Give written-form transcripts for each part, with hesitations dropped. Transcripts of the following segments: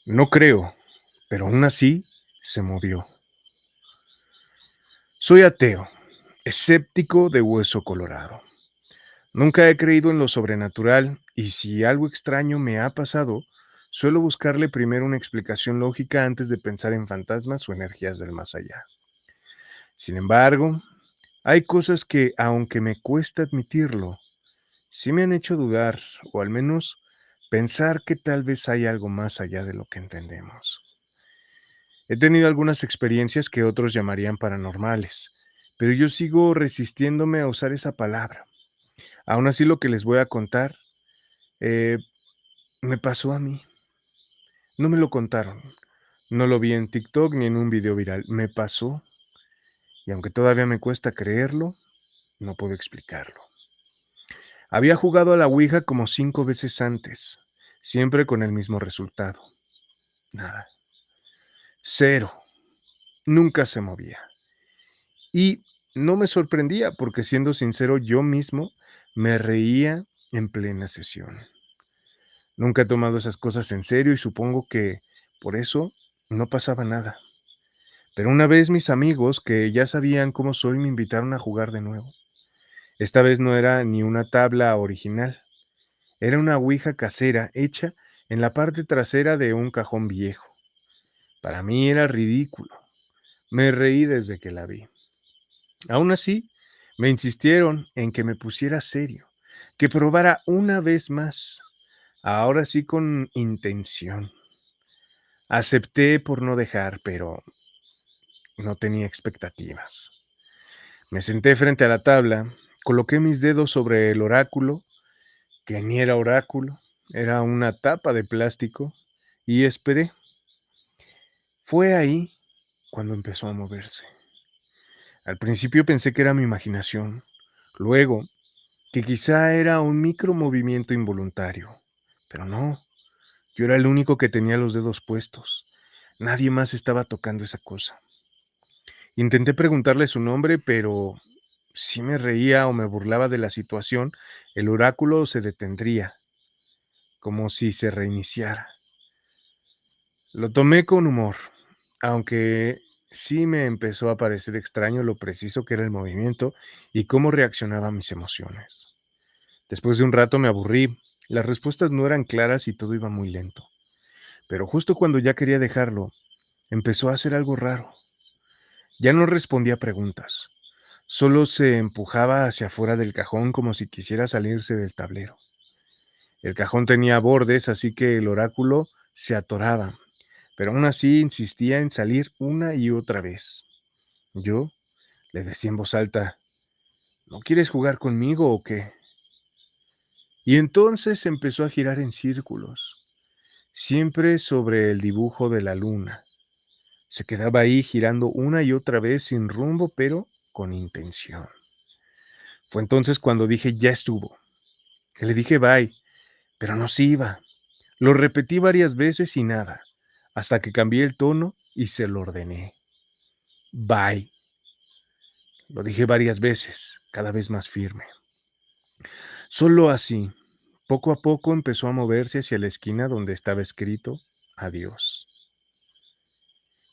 No creo, pero aún así se movió. Soy ateo, escéptico de hueso colorado. Nunca he creído en lo sobrenatural y si algo extraño me ha pasado, suelo buscarle primero una explicación lógica antes de pensar en fantasmas o energías del más allá. Sin embargo, hay cosas que, aunque me cuesta admitirlo, sí me han hecho dudar o al menos pensar que tal vez hay algo más allá de lo que entendemos. He tenido algunas experiencias que otros llamarían paranormales, pero yo sigo resistiéndome a usar esa palabra. Aún así, lo que les voy a contar eh, me pasó a mí. No me lo contaron. No lo vi en TikTok ni en un video viral. Me pasó y aunque todavía me cuesta creerlo, no puedo explicarlo. Había jugado a la Ouija como 5 veces antes, siempre con el mismo resultado. Nada. Cero. Nunca se movía. Y no me sorprendía porque, siendo sincero, yo mismo me reía en plena sesión. Nunca he tomado esas cosas en serio y supongo que por eso no pasaba nada. Pero una vez mis amigos, que ya sabían cómo soy, me invitaron a jugar de nuevo. Esta vez no era ni una tabla original, era una ouija casera hecha en la parte trasera de un cajón viejo. Para mí era ridículo. Me reí desde que la vi. Aún así, me insistieron en que me pusiera serio, que probara una vez más, ahora sí con intención. Acepté por no dejar, pero no tenía expectativas. Me senté frente a la tabla, coloqué mis dedos sobre el oráculo, que ni era oráculo, era una tapa de plástico, y esperé. Fue ahí cuando empezó a moverse. Al principio pensé que era mi imaginación, luego que quizá era un micromovimiento involuntario, pero no, yo era el único que tenía los dedos puestos. Nadie más estaba tocando esa cosa. Intenté preguntarle su nombre, pero si me reía o me burlaba de la situación, el oráculo se detendría, como si se reiniciara. Lo tomé con humor, aunque sí me empezó a parecer extraño lo preciso que era el movimiento y cómo reaccionaba a mis emociones. Después de un rato me aburrí, las respuestas no eran claras y todo iba muy lento. Pero justo cuando ya quería dejarlo, empezó a hacer algo raro. Ya no respondía preguntas, solo se empujaba hacia afuera del cajón como si quisiera salirse del tablero. El cajón tenía bordes, así que el oráculo se atoraba, pero aún así insistía en salir una y otra vez. Yo le decía en voz alta: ¿no quieres jugar conmigo o qué? Y entonces empezó a girar en círculos, siempre sobre el dibujo de la luna. Se quedaba ahí girando una y otra vez sin rumbo, pero con intención. Fue entonces cuando dije: ya estuvo. Le dije bye, pero no se iba. Lo repetí varias veces y nada, hasta que cambié el tono y se lo ordené. Bye. Lo dije varias veces, cada vez más firme. Solo así, poco a poco empezó a moverse hacia la esquina donde estaba escrito adiós.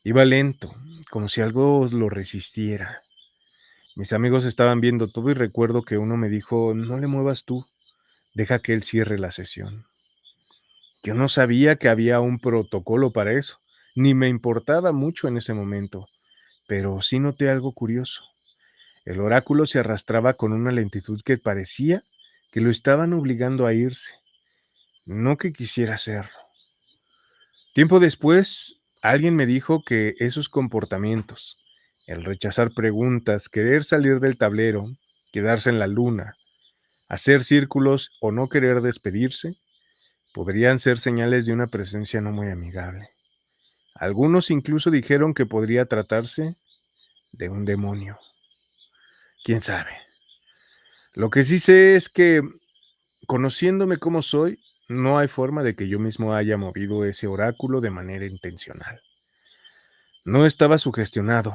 Iba lento, como si algo lo resistiera. Mis amigos estaban viendo todo y recuerdo que uno me dijo: no le muevas tú, deja que él cierre la sesión. Yo no sabía que había un protocolo para eso, ni me importaba mucho en ese momento, pero sí noté algo curioso. El oráculo se arrastraba con una lentitud que parecía que lo estaban obligando a irse, no que quisiera hacerlo. Tiempo después, alguien me dijo que esos comportamientos, el rechazar preguntas, querer salir del tablero, quedarse en la luna, hacer círculos o no querer despedirse, podrían ser señales de una presencia no muy amigable. Algunos incluso dijeron que podría tratarse de un demonio. ¿Quién sabe? Lo que sí sé es que, conociéndome como soy, no hay forma de que yo mismo haya movido ese oráculo de manera intencional. No estaba sugestionado,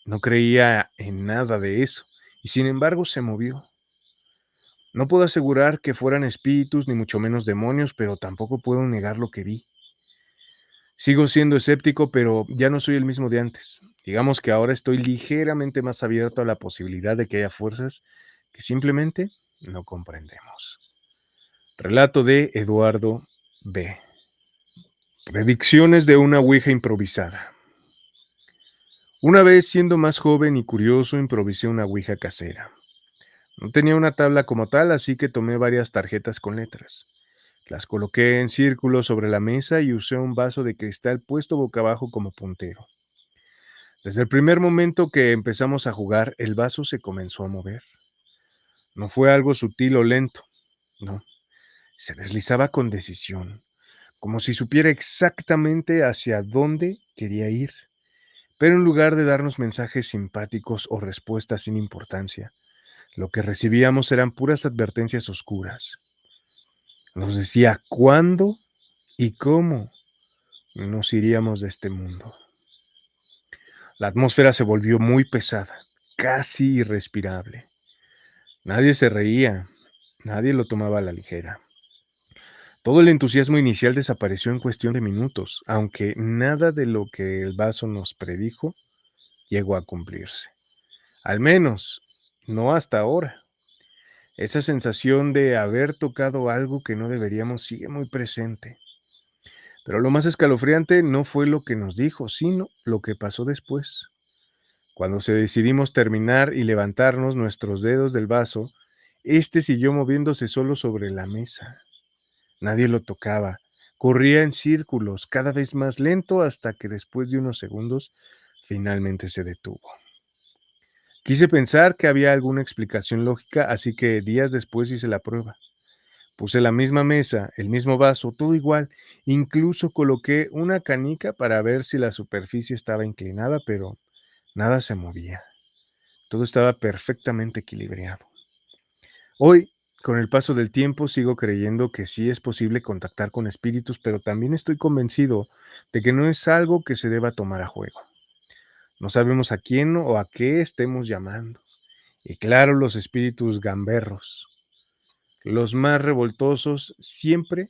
no creía en nada de eso, y sin embargo se movió. No puedo asegurar que fueran espíritus ni mucho menos demonios, pero tampoco puedo negar lo que vi. Sigo siendo escéptico, pero ya no soy el mismo de antes. Digamos que ahora estoy ligeramente más abierto a la posibilidad de que haya fuerzas que simplemente no comprendemos. Relato de Eduardo B. Predicciones de una ouija improvisada. Una vez, siendo más joven y curioso, improvisé una ouija casera. No tenía una tabla como tal, así que tomé varias tarjetas con letras. Las coloqué en círculo sobre la mesa y usé un vaso de cristal puesto boca abajo como puntero. Desde el primer momento que empezamos a jugar, el vaso se comenzó a mover. No fue algo sutil o lento, no, se deslizaba con decisión, como si supiera exactamente hacia dónde quería ir. Pero en lugar de darnos mensajes simpáticos o respuestas sin importancia, lo que recibíamos eran puras advertencias oscuras. Nos decía cuándo y cómo nos iríamos de este mundo. La atmósfera se volvió muy pesada, casi irrespirable. Nadie se reía, nadie lo tomaba a la ligera. Todo el entusiasmo inicial desapareció en cuestión de minutos, aunque nada de lo que el vaso nos predijo llegó a cumplirse. Al menos, no hasta ahora. Esa sensación de haber tocado algo que no deberíamos sigue muy presente. Pero lo más escalofriante no fue lo que nos dijo, sino lo que pasó después. Cuando se decidimos terminar y levantarnos nuestros dedos del vaso, este siguió moviéndose solo sobre la mesa. Nadie lo tocaba. Corría en círculos, cada vez más lento, hasta que después de unos segundos finalmente se detuvo. Quise pensar que había alguna explicación lógica, así que días después hice la prueba. Puse la misma mesa, el mismo vaso, todo igual. Incluso coloqué una canica para ver si la superficie estaba inclinada, pero nada se movía. Todo estaba perfectamente equilibrado. Hoy, con el paso del tiempo, sigo creyendo que sí es posible contactar con espíritus, pero también estoy convencido de que no es algo que se deba tomar a juego. No sabemos a quién o a qué estemos llamando. Y claro, los espíritus gamberros, los más revoltosos, siempre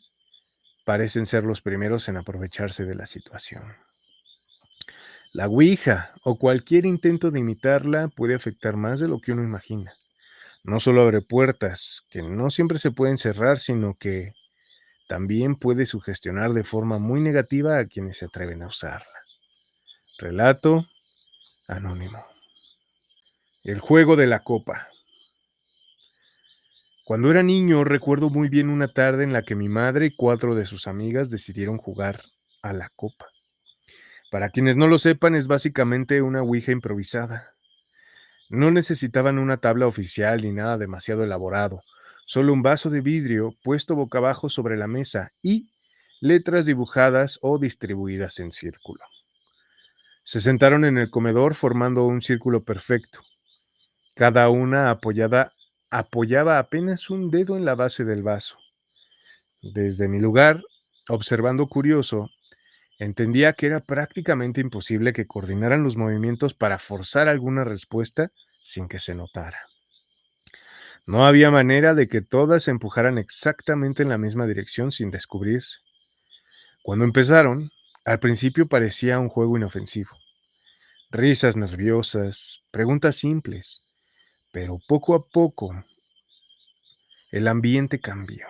parecen ser los primeros en aprovecharse de la situación. La ouija o cualquier intento de imitarla puede afectar más de lo que uno imagina. No solo abre puertas que no siempre se pueden cerrar, sino que también puede sugestionar de forma muy negativa a quienes se atreven a usarla. Relato anónimo. El juego de la copa. Cuando era niño recuerdo muy bien una tarde en la que mi madre y 4 de sus amigas decidieron jugar a la copa. Para quienes no lo sepan, es básicamente una ouija improvisada. No necesitaban una tabla oficial ni nada demasiado elaborado, solo un vaso de vidrio puesto boca abajo sobre la mesa y letras dibujadas o distribuidas en círculo. Se sentaron en el comedor formando un círculo perfecto. Cada una apoyaba apenas un dedo en la base del vaso. Desde mi lugar, observando curioso, entendía que era prácticamente imposible que coordinaran los movimientos para forzar alguna respuesta sin que se notara. No había manera de que todas se empujaran exactamente en la misma dirección sin descubrirse. Cuando empezaron, al principio parecía un juego inofensivo. Risas nerviosas, preguntas simples, pero poco a poco el ambiente cambió.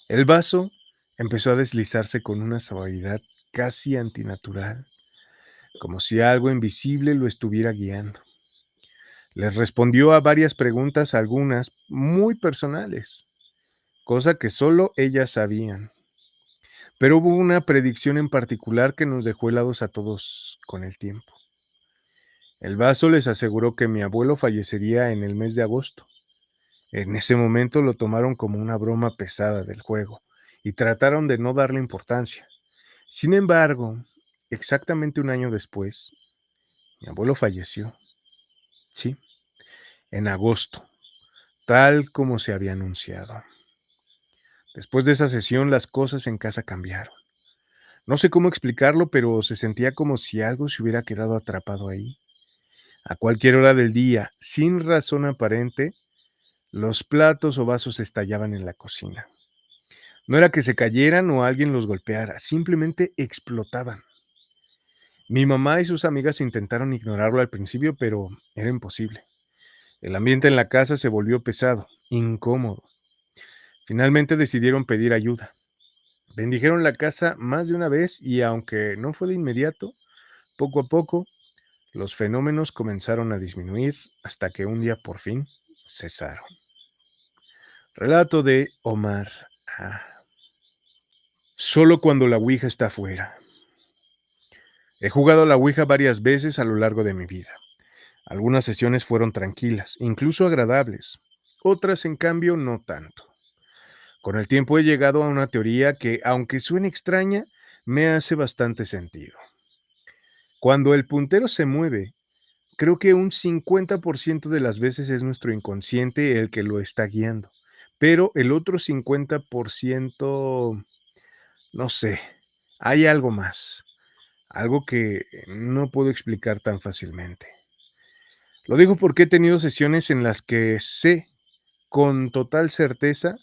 El vaso empezó a deslizarse con una suavidad casi antinatural, como si algo invisible lo estuviera guiando. Les respondió a varias preguntas, algunas muy personales, cosa que solo ellas sabían. Pero hubo una predicción en particular que nos dejó helados a todos con el tiempo. El vaso les aseguró que mi abuelo fallecería en el mes de agosto. En ese momento lo tomaron como una broma pesada del juego y trataron de no darle importancia. Sin embargo, exactamente un año después, mi abuelo falleció. Sí, en agosto, tal como se había anunciado. Después de esa sesión, las cosas en casa cambiaron. No sé cómo explicarlo, pero se sentía como si algo se hubiera quedado atrapado ahí. A cualquier hora del día, sin razón aparente, los platos o vasos estallaban en la cocina. No era que se cayeran o alguien los golpeara, simplemente explotaban. Mi mamá y sus amigas intentaron ignorarlo al principio, pero era imposible. El ambiente en la casa se volvió pesado, incómodo. Finalmente decidieron pedir ayuda. Bendijeron la casa más de una vez y aunque no fue de inmediato, poco a poco los fenómenos comenzaron a disminuir hasta que un día por fin cesaron. Relato de Omar A. Solo cuando la Ouija está afuera. He jugado a la Ouija varias veces a lo largo de mi vida. Algunas sesiones fueron tranquilas, incluso agradables. Otras, en cambio, no tanto. Con el tiempo he llegado a una teoría que, aunque suene extraña, me hace bastante sentido. Cuando el puntero se mueve, creo que un 50% de las veces es nuestro inconsciente el que lo está guiando, pero el otro 50%, no sé, hay algo más, algo que no puedo explicar tan fácilmente. Lo digo porque he tenido sesiones en las que sé con total certeza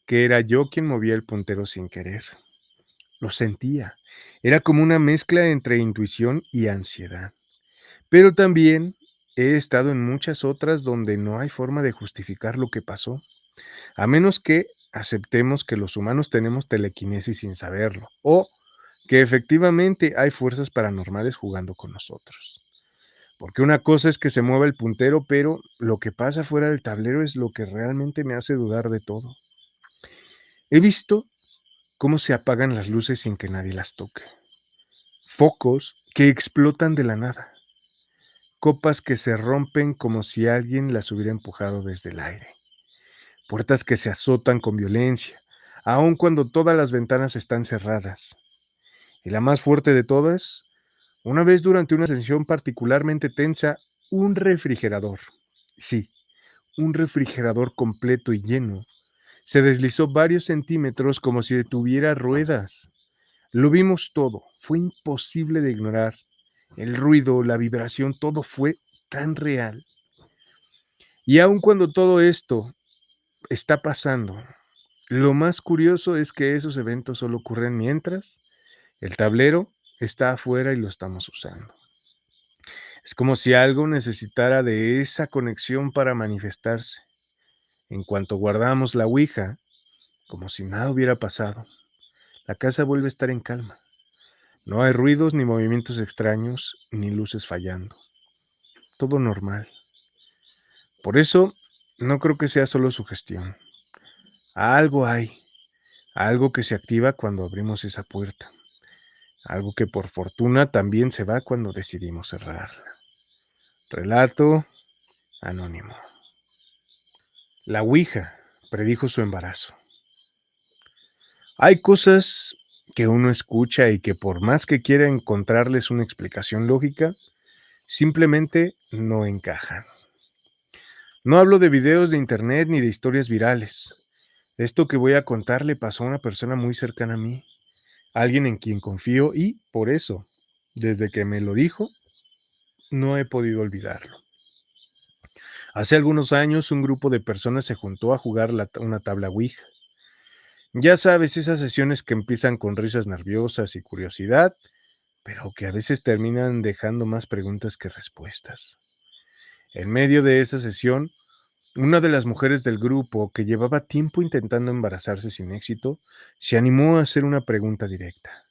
que era yo quien movía el puntero sin querer. Lo sentía. Era como una mezcla entre intuición y ansiedad. Pero también he estado en muchas otras donde no hay forma de justificar lo que pasó, a menos que aceptemos que los humanos tenemos telequinesis sin saberlo, o que efectivamente hay fuerzas paranormales jugando con nosotros. Porque una cosa es que se mueva el puntero, pero lo que pasa fuera del tablero es lo que realmente me hace dudar de todo. He visto cómo se apagan las luces sin que nadie las toque. Focos que explotan de la nada. Copas que se rompen como si alguien las hubiera empujado desde el aire. Puertas que se azotan con violencia, aun cuando todas las ventanas están cerradas. Y la más fuerte de todas, una vez durante una sesión particularmente tensa, un refrigerador. Sí, un refrigerador completo y lleno. Se deslizó varios centímetros como si tuviera ruedas. Lo vimos todo, fue imposible de ignorar. El ruido, la vibración, todo fue tan real. Y aun cuando todo esto está pasando, lo más curioso es que esos eventos solo ocurren mientras el tablero está afuera y lo estamos usando. Es como si algo necesitara de esa conexión para manifestarse. En cuanto guardamos la ouija, como si nada hubiera pasado, la casa vuelve a estar en calma. No hay ruidos ni movimientos extraños, ni luces fallando. Todo normal. Por eso, no creo que sea solo sugestión. Algo hay, algo que se activa cuando abrimos esa puerta. Algo que por fortuna también se va cuando decidimos cerrarla. Relato anónimo. La Ouija predijo su embarazo. Hay cosas que uno escucha y que por más que quiera encontrarles una explicación lógica, simplemente no encajan. No hablo de videos de internet ni de historias virales. Esto que voy a contar le pasó a una persona muy cercana a mí, alguien en quien confío y, por eso, desde que me lo dijo, no he podido olvidarlo. Hace algunos años un grupo de personas se juntó a jugar una tabla Ouija. Ya sabes, esas sesiones que empiezan con risas nerviosas y curiosidad, pero que a veces terminan dejando más preguntas que respuestas. En medio de esa sesión, una de las mujeres del grupo, que llevaba tiempo intentando embarazarse sin éxito, se animó a hacer una pregunta directa.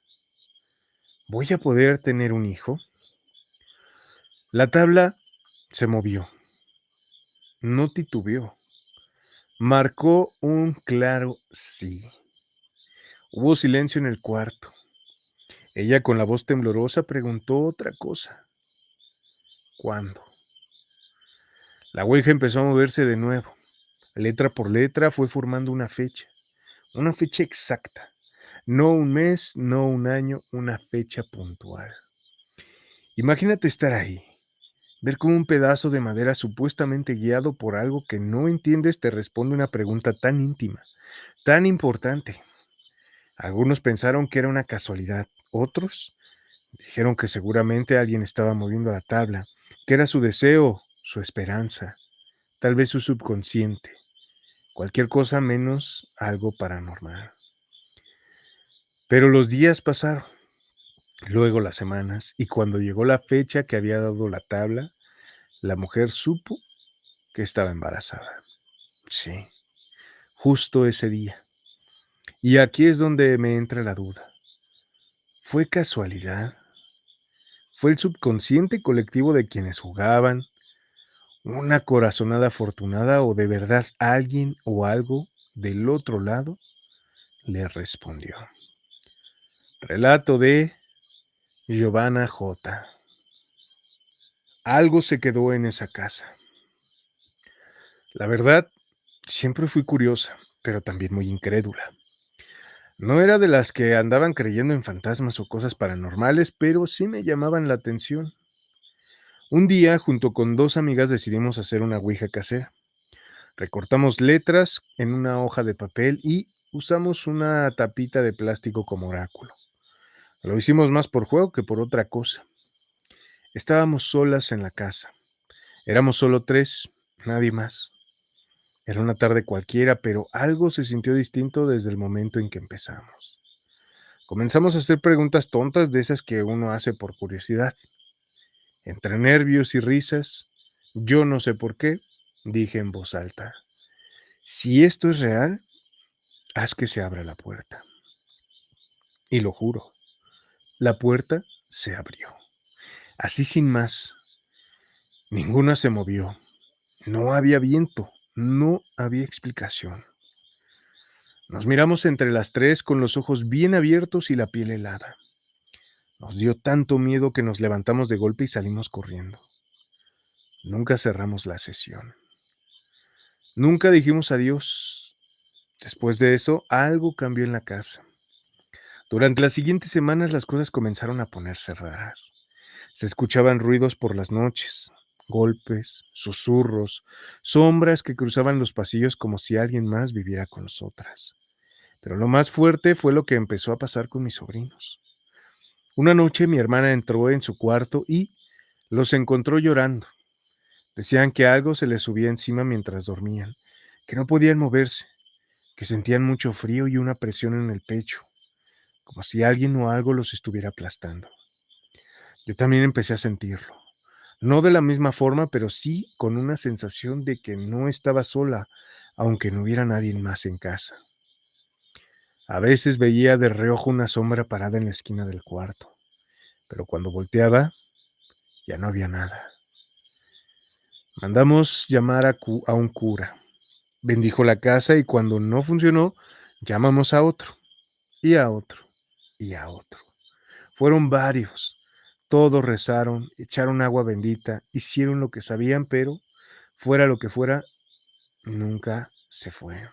¿Voy a poder tener un hijo? La tabla se movió, no titubeó, marcó un claro sí. Hubo silencio en el cuarto. Ella, con la voz temblorosa, preguntó otra cosa. ¿Cuándo? La ouija empezó a moverse de nuevo. Letra por letra fue formando una fecha exacta. No un mes, no un año, una fecha puntual. Imagínate estar ahí, ver cómo un pedazo de madera supuestamente guiado por algo que no entiendes te responde una pregunta tan íntima, tan importante. Algunos pensaron que era una casualidad, otros dijeron que seguramente alguien estaba moviendo la tabla, que era su deseo, su esperanza, tal vez su subconsciente, cualquier cosa menos algo paranormal. Pero los días pasaron, luego las semanas, y cuando llegó la fecha que había dado la tabla, la mujer supo que estaba embarazada. Sí, justo ese día. Y aquí es donde me entra la duda. ¿Fue casualidad? ¿Fue el subconsciente colectivo de quienes jugaban? ¿Una corazonada afortunada o de verdad alguien o algo del otro lado le respondió? Relato de Giovanna J. Algo se quedó en esa casa. La verdad, siempre fui curiosa, pero también muy incrédula. No era de las que andaban creyendo en fantasmas o cosas paranormales, pero sí me llamaban la atención. Un día, junto con dos amigas, decidimos hacer una ouija casera. Recortamos letras en una hoja de papel y usamos una tapita de plástico como oráculo. Lo hicimos más por juego que por otra cosa. Estábamos solas en la casa. Éramos solo tres, nadie más. Era una tarde cualquiera, pero algo se sintió distinto desde el momento en que empezamos. Comenzamos a hacer preguntas tontas de esas que uno hace por curiosidad. Entre nervios y risas, yo no sé por qué, dije en voz alta, si esto es real, haz que se abra la puerta. Y lo juro, la puerta se abrió. Así sin más. Ninguna se movió. No había viento. No había explicación. Nos miramos entre las tres con los ojos bien abiertos y la piel helada. Nos dio tanto miedo que nos levantamos de golpe y salimos corriendo. Nunca cerramos la sesión. Nunca dijimos adiós. Después de eso, algo cambió en la casa. Durante las siguientes semanas las cosas comenzaron a ponerse raras. Se escuchaban ruidos por las noches, golpes, susurros, sombras que cruzaban los pasillos como si alguien más viviera con nosotras. Pero lo más fuerte fue lo que empezó a pasar con mis sobrinos. Una noche mi hermana entró en su cuarto y los encontró llorando. Decían que algo se les subía encima mientras dormían, que no podían moverse, que sentían mucho frío y una presión en el pecho, como si alguien o algo los estuviera aplastando. Yo también empecé a sentirlo. No de la misma forma, pero sí con una sensación de que no estaba sola, aunque no hubiera nadie más en casa. A veces veía de reojo una sombra parada en la esquina del cuarto, pero cuando volteaba ya no había nada. Mandamos llamar a un cura. Bendijo la casa y cuando no funcionó, llamamos a otro, y a otro, y a otro. Fueron varios. Todos rezaron, echaron agua bendita, hicieron lo que sabían, pero fuera lo que fuera, nunca se fue.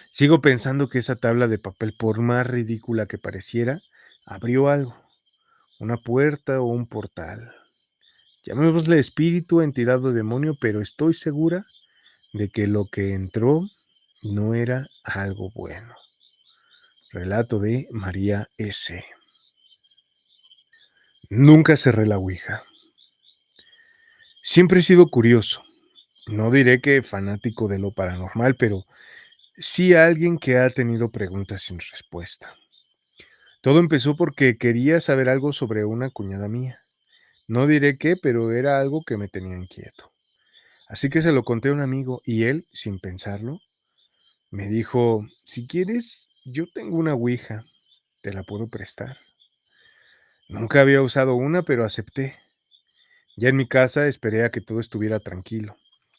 Sigo pensando que esa tabla de papel, por más ridícula que pareciera, abrió algo, una puerta o un portal. Llamémosle espíritu, entidad o demonio, pero estoy segura de que lo que entró no era algo bueno. Relato de María S. Nunca cerré la ouija. Siempre he sido curioso. No diré que fanático de lo paranormal, pero sí alguien que ha tenido preguntas sin respuesta. Todo empezó porque quería saber algo sobre una cuñada mía. No diré qué, pero era algo que me tenía inquieto. Así que se lo conté a un amigo y él, sin pensarlo, me dijo, si quieres, yo tengo una ouija, te la puedo prestar. Nunca había usado una, pero acepté. Ya en mi casa esperé a que todo estuviera tranquilo.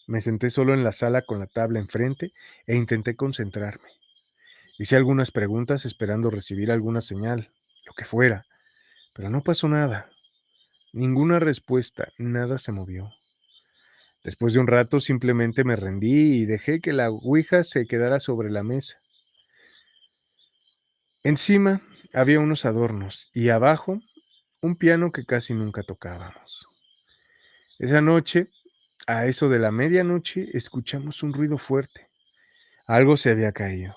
Me senté solo en la sala con la tabla enfrente e intenté concentrarme. Hice algunas preguntas esperando recibir alguna señal, lo que fuera, pero no pasó nada. Ninguna respuesta, nada se movió. Después de un rato simplemente me rendí y dejé que la ouija se quedara sobre la mesa. Encima había unos adornos y abajo un piano que casi nunca tocábamos. Esa noche, a eso de la medianoche, escuchamos un ruido fuerte. Algo se había caído.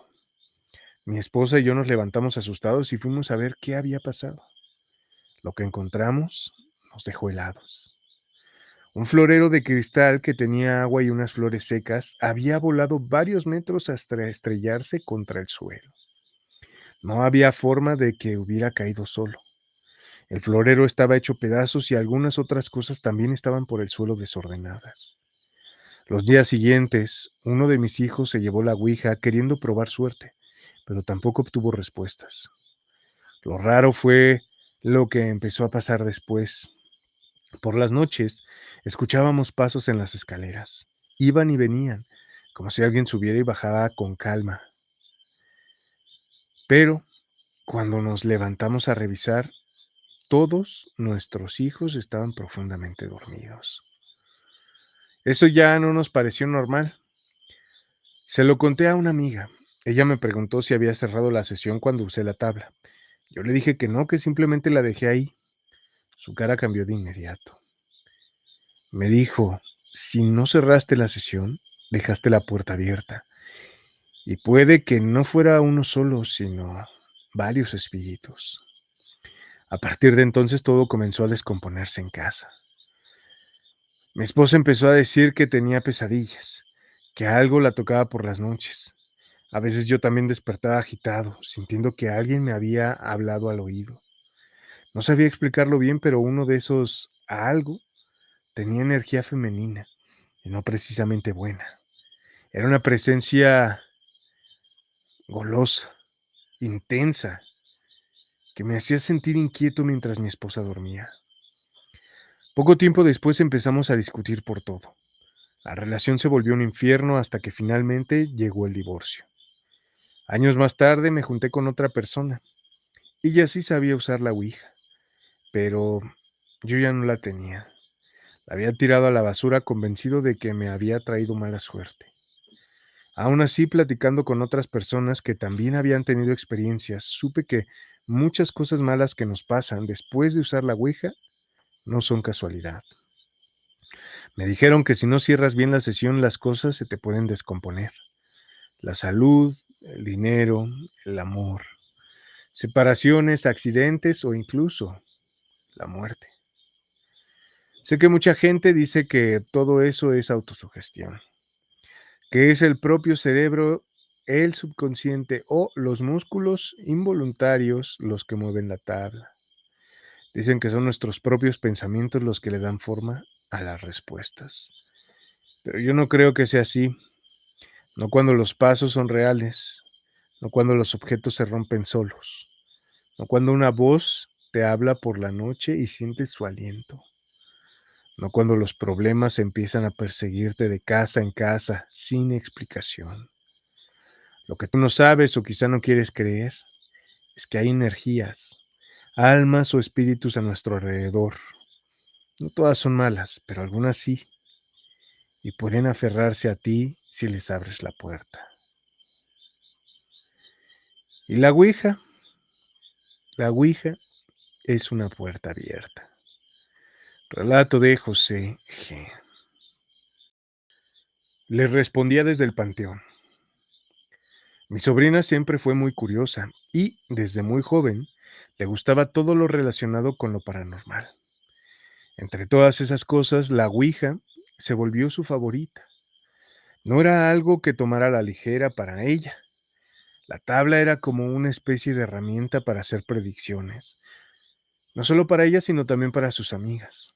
Mi esposa y yo nos levantamos asustados y fuimos a ver qué había pasado. Lo que encontramos nos dejó helados. Un florero de cristal que tenía agua y unas flores secas había volado varios metros hasta estrellarse contra el suelo. No había forma de que hubiera caído solo. El florero estaba hecho pedazos y algunas otras cosas también estaban por el suelo desordenadas. Los días siguientes, uno de mis hijos se llevó la ouija queriendo probar suerte, pero tampoco obtuvo respuestas. Lo raro fue lo que empezó a pasar después. Por las noches, escuchábamos pasos en las escaleras. Iban y venían, como si alguien subiera y bajaba con calma. Pero cuando nos levantamos a revisar, todos nuestros hijos estaban profundamente dormidos. Eso ya no nos pareció normal. Se lo conté a una amiga. Ella me preguntó si había cerrado la sesión cuando usé la tabla. Yo le dije que no, que simplemente la dejé ahí. Su cara cambió de inmediato. Me dijo, si no cerraste la sesión, dejaste la puerta abierta. Y puede que no fuera uno solo, sino varios espíritus. A partir de entonces todo comenzó a descomponerse en casa. Mi esposa empezó a decir que tenía pesadillas, que algo la tocaba por las noches. A veces yo también despertaba agitado, sintiendo que alguien me había hablado al oído. No sabía explicarlo bien, pero uno de esos algo tenía energía femenina y no precisamente buena. Era una presencia golosa, intensa, que me hacía sentir inquieto mientras mi esposa dormía. Poco tiempo después empezamos a discutir por todo. La relación se volvió un infierno hasta que finalmente llegó el divorcio. Años más tarde me junté con otra persona. Ella sí sabía usar la ouija, pero yo ya no la tenía. La había tirado a la basura convencido de que me había traído mala suerte. Aún así, platicando con otras personas que también habían tenido experiencias, supe que muchas cosas malas que nos pasan después de usar la ouija no son casualidad. Me dijeron que si no cierras bien la sesión, las cosas se te pueden descomponer. La salud, el dinero, el amor, separaciones, accidentes o incluso la muerte. Sé que mucha gente dice que todo eso es autosugestión, que es el propio cerebro, el subconsciente o los músculos involuntarios los que mueven la tabla. Dicen que son nuestros propios pensamientos los que le dan forma a las respuestas. Pero yo no creo que sea así, no cuando los pasos son reales, no cuando los objetos se rompen solos, no cuando una voz te habla por la noche y sientes su aliento, no cuando los problemas empiezan a perseguirte de casa en casa sin explicación. Lo que tú no sabes o quizá no quieres creer es que hay energías, almas o espíritus a nuestro alrededor. No todas son malas, pero algunas sí, y pueden aferrarse a ti si les abres la puerta. Y la ouija es una puerta abierta. Relato de José G. Le respondía desde el panteón. Mi sobrina siempre fue muy curiosa y, desde muy joven, le gustaba todo lo relacionado con lo paranormal. Entre todas esas cosas, la ouija se volvió su favorita. No era algo que tomara a la ligera para ella. La tabla era como una especie de herramienta para hacer predicciones, no solo para ella, sino también para sus amigas.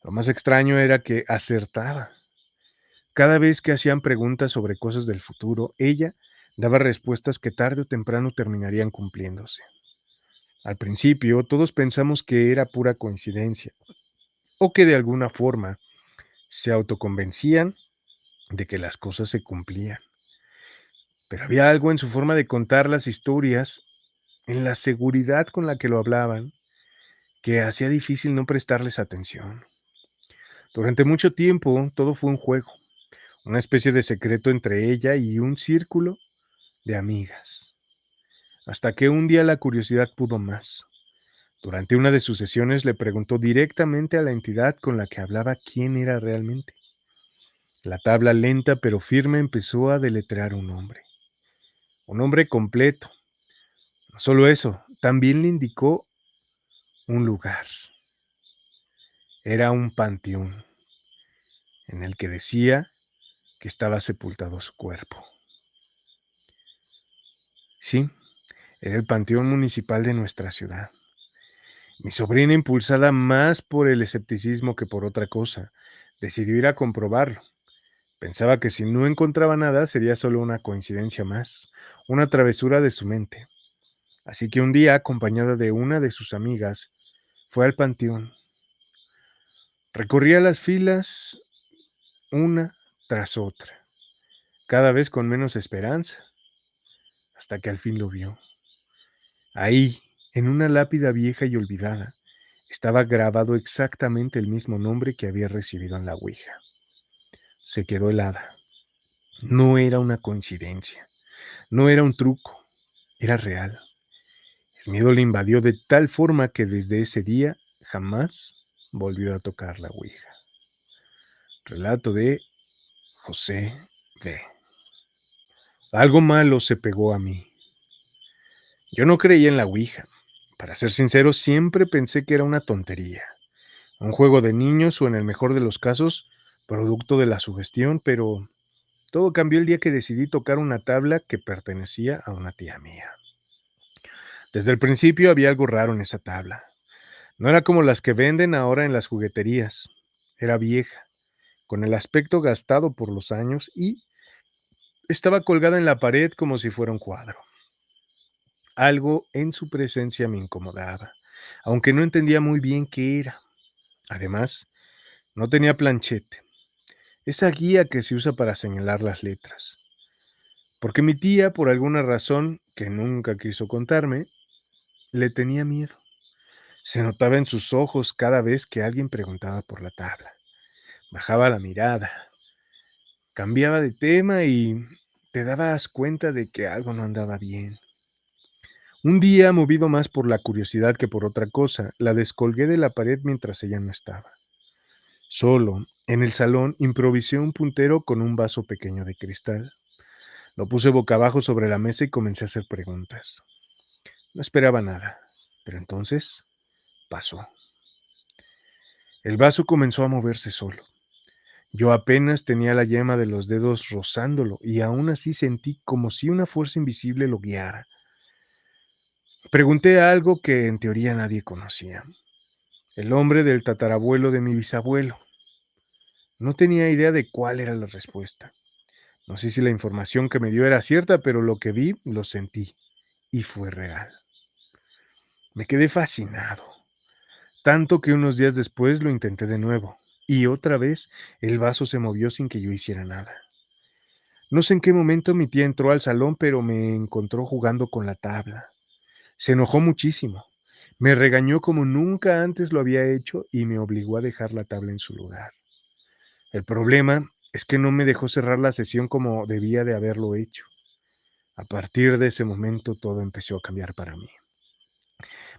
Lo más extraño era que acertaba. Cada vez que hacían preguntas sobre cosas del futuro, ella daba respuestas que tarde o temprano terminarían cumpliéndose. Al principio, todos pensamos que era pura coincidencia, o que de alguna forma se autoconvencían de que las cosas se cumplían. Pero había algo en su forma de contar las historias, en la seguridad con la que lo hablaban, que hacía difícil no prestarles atención. Durante mucho tiempo, todo fue un juego, una especie de secreto entre ella y un círculo de amigas, hasta que un día la curiosidad pudo más. Durante una de sus sesiones le preguntó directamente a la entidad con la que hablaba quién era realmente. La tabla lenta pero firme empezó a deletrear un nombre completo. No solo eso, también le indicó un lugar. Era un panteón en el que decía que estaba sepultado su cuerpo. Sí, Era el panteón municipal de nuestra ciudad. Mi sobrina, impulsada más por el escepticismo que por otra cosa, decidió ir a comprobarlo. Pensaba que si no encontraba nada sería solo una coincidencia más, una travesura de su mente. Así que un día, acompañada de una de sus amigas, fue al panteón. Recorría las filas una tras otra, cada vez con menos esperanza, hasta que al fin lo vio. Ahí, en una lápida vieja y olvidada, estaba grabado exactamente el mismo nombre que había recibido en la ouija. Se quedó helada. No era una coincidencia, no era un truco, era real. El miedo le invadió de tal forma que desde ese día jamás volvió a tocar la ouija. Relato de José B. Algo malo se pegó a mí. Yo no creía en la ouija. Para ser sincero, siempre pensé que era una tontería, un juego de niños o, en el mejor de los casos, producto de la sugestión, pero todo cambió el día que decidí tocar una tabla que pertenecía a una tía mía. Desde el principio había algo raro en esa tabla. No era como las que venden ahora en las jugueterías. Era vieja, con el aspecto gastado por los años, y estaba colgada en la pared como si fuera un cuadro. Algo en su presencia me incomodaba, aunque no entendía muy bien qué era. Además, no tenía planchete, esa guía que se usa para señalar las letras. Porque mi tía, por alguna razón que nunca quiso contarme, le tenía miedo. Se notaba en sus ojos cada vez que alguien preguntaba por la tabla. Bajaba la mirada, cambiaba de tema y te dabas cuenta de que algo no andaba bien. Un día, movido más por la curiosidad que por otra cosa, la descolgué de la pared mientras ella no estaba. Solo, en el salón, improvisé un puntero con un vaso pequeño de cristal. Lo puse boca abajo sobre la mesa y comencé a hacer preguntas. No esperaba nada, pero entonces pasó. El vaso comenzó a moverse solo. Yo apenas tenía la yema de los dedos rozándolo y aún así sentí como si una fuerza invisible lo guiara. Pregunté algo que en teoría nadie conocía. El nombre del tatarabuelo de mi bisabuelo. No tenía idea de cuál era la respuesta. No sé si la información que me dio era cierta, pero lo que vi lo sentí y fue real. Me quedé fascinado, tanto que unos días después lo intenté de nuevo, y otra vez el vaso se movió sin que yo hiciera nada. No sé en qué momento mi tía entró al salón, pero me encontró jugando con la tabla. Se enojó muchísimo. Me regañó como nunca antes lo había hecho y me obligó a dejar la tabla en su lugar. El problema es que no me dejó cerrar la sesión como debía de haberlo hecho. A partir de ese momento todo empezó a cambiar para mí.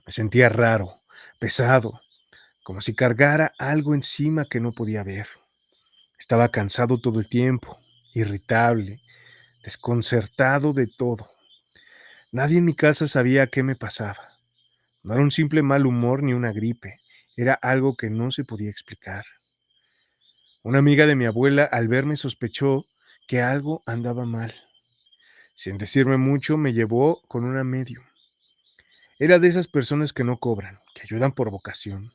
Me sentía raro, pesado, como si cargara algo encima que no podía ver. Estaba cansado todo el tiempo, irritable, desconcertado de todo. Nadie en mi casa sabía qué me pasaba. No era un simple mal humor ni una gripe, era algo que no se podía explicar. Una amiga de mi abuela, al verme, sospechó que algo andaba mal. Sin decirme mucho, me llevó con una medium. Era de esas personas que no cobran, que ayudan por vocación.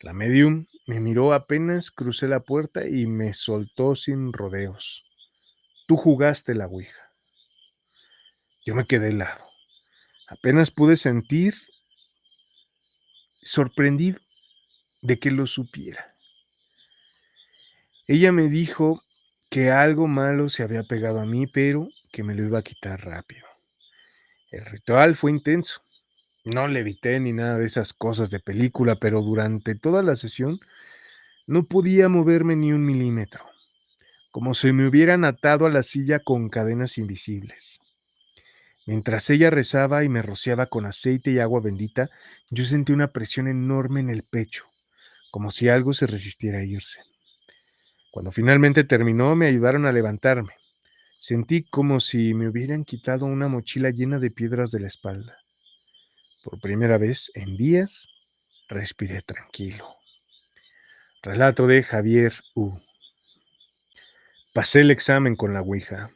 La medium me miró apenas crucé la puerta y me soltó sin rodeos. Tú jugaste la ouija. Yo me quedé helado. Apenas pude sentir sorprendido de que lo supiera. Ella me dijo que algo malo se había pegado a mí, pero que me lo iba a quitar rápido. El ritual fue intenso. No levité ni nada de esas cosas de película, pero durante toda la sesión no podía moverme ni un milímetro, como si me hubieran atado a la silla con cadenas invisibles. Mientras ella rezaba y me rociaba con aceite y agua bendita, yo sentí una presión enorme en el pecho, como si algo se resistiera a irse. Cuando finalmente terminó, me ayudaron a levantarme. Sentí como si me hubieran quitado una mochila llena de piedras de la espalda. Por primera vez en días, respiré tranquilo. Relato de Javier U. Pasé el examen con la ouija.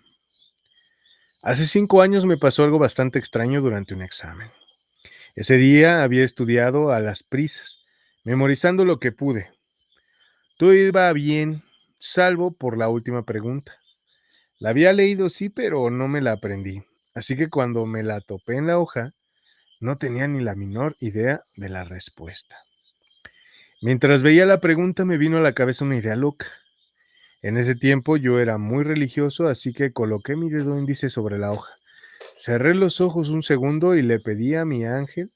Hace 5 años me pasó algo bastante extraño durante un examen. Ese día había estudiado a las prisas, memorizando lo que pude. Todo iba bien, salvo por la última pregunta. La había leído sí, pero no me la aprendí. Así que cuando me la topé en la hoja, no tenía ni la menor idea de la respuesta. Mientras veía la pregunta me vino a la cabeza una idea loca. En ese tiempo yo era muy religioso, así que coloqué mi dedo índice sobre la hoja. Cerré los ojos un segundo y le pedí a mi ángel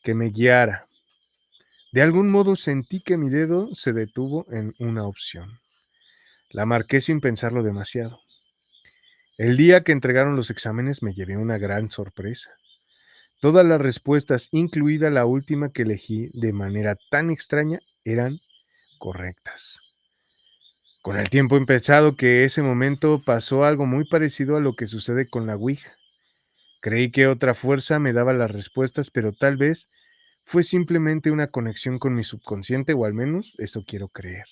que me guiara. De algún modo sentí que mi dedo se detuvo en una opción. La marqué sin pensarlo demasiado. El día que entregaron los exámenes me llevé una gran sorpresa. Todas las respuestas, incluida la última que elegí de manera tan extraña, eran correctas. Con el tiempo he pensado que ese momento pasó algo muy parecido a lo que sucede con la Ouija. Creí que otra fuerza me daba las respuestas, pero tal vez fue simplemente una conexión con mi subconsciente, o al menos eso quiero creer.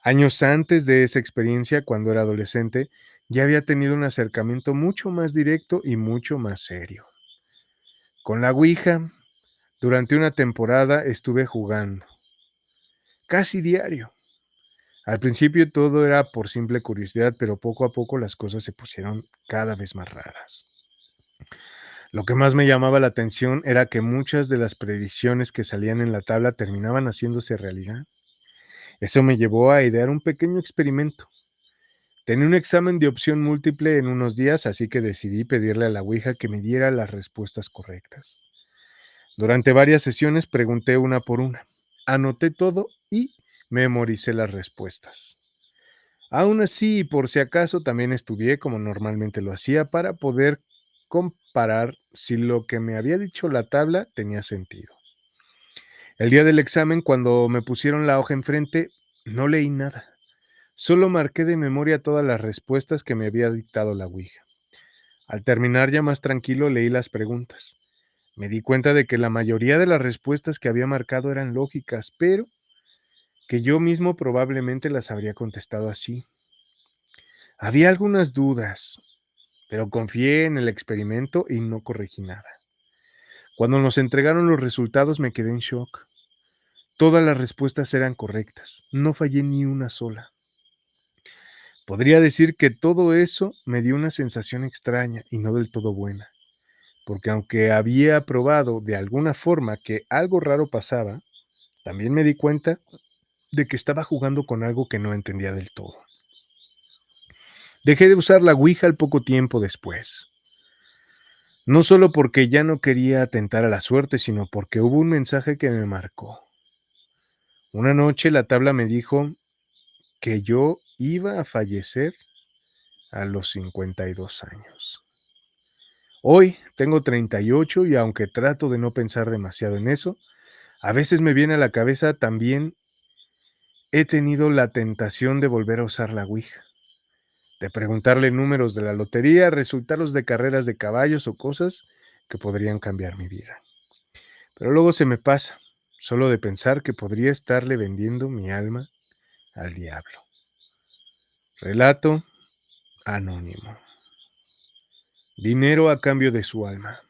Años antes de esa experiencia, cuando era adolescente, ya había tenido un acercamiento mucho más directo y mucho más serio. Con la Ouija, durante una temporada estuve jugando, casi diario. Al principio todo era por simple curiosidad, pero poco a poco las cosas se pusieron cada vez más raras. Lo que más me llamaba la atención era que muchas de las predicciones que salían en la tabla terminaban haciéndose realidad. Eso me llevó a idear un pequeño experimento. Tenía un examen de opción múltiple en unos días, así que decidí pedirle a la Ouija que me diera las respuestas correctas. Durante varias sesiones pregunté una por una, anoté todo y memoricé las respuestas. Aún así, por si acaso, también estudié como normalmente lo hacía para poder comparar si lo que me había dicho la tabla tenía sentido. El día del examen, cuando me pusieron la hoja enfrente, no leí nada. Solo marqué de memoria todas las respuestas que me había dictado la Ouija. Al terminar ya más tranquilo leí las preguntas. Me di cuenta de que la mayoría de las respuestas que había marcado eran lógicas, pero que yo mismo probablemente las habría contestado así. Había algunas dudas, pero confié en el experimento y no corregí nada. Cuando nos entregaron los resultados me quedé en shock. Todas las respuestas eran correctas, no fallé ni una sola. Podría decir que todo eso me dio una sensación extraña y no del todo buena, porque aunque había probado de alguna forma que algo raro pasaba, también me di cuenta de que estaba jugando con algo que no entendía del todo. Dejé de usar la Ouija al poco tiempo después. No solo porque ya no quería atentar a la suerte, sino porque hubo un mensaje que me marcó. Una noche la tabla me dijo que yo iba a fallecer a los 52 años. Hoy tengo 38 y aunque trato de no pensar demasiado en eso, a veces me viene a la cabeza también he tenido la tentación de volver a usar la Ouija, de preguntarle números de la lotería, resultados de carreras de caballos o cosas que podrían cambiar mi vida. Pero luego se me pasa, solo de pensar que podría estarle vendiendo mi alma al diablo. Relato anónimo. Dinero a cambio de su alma.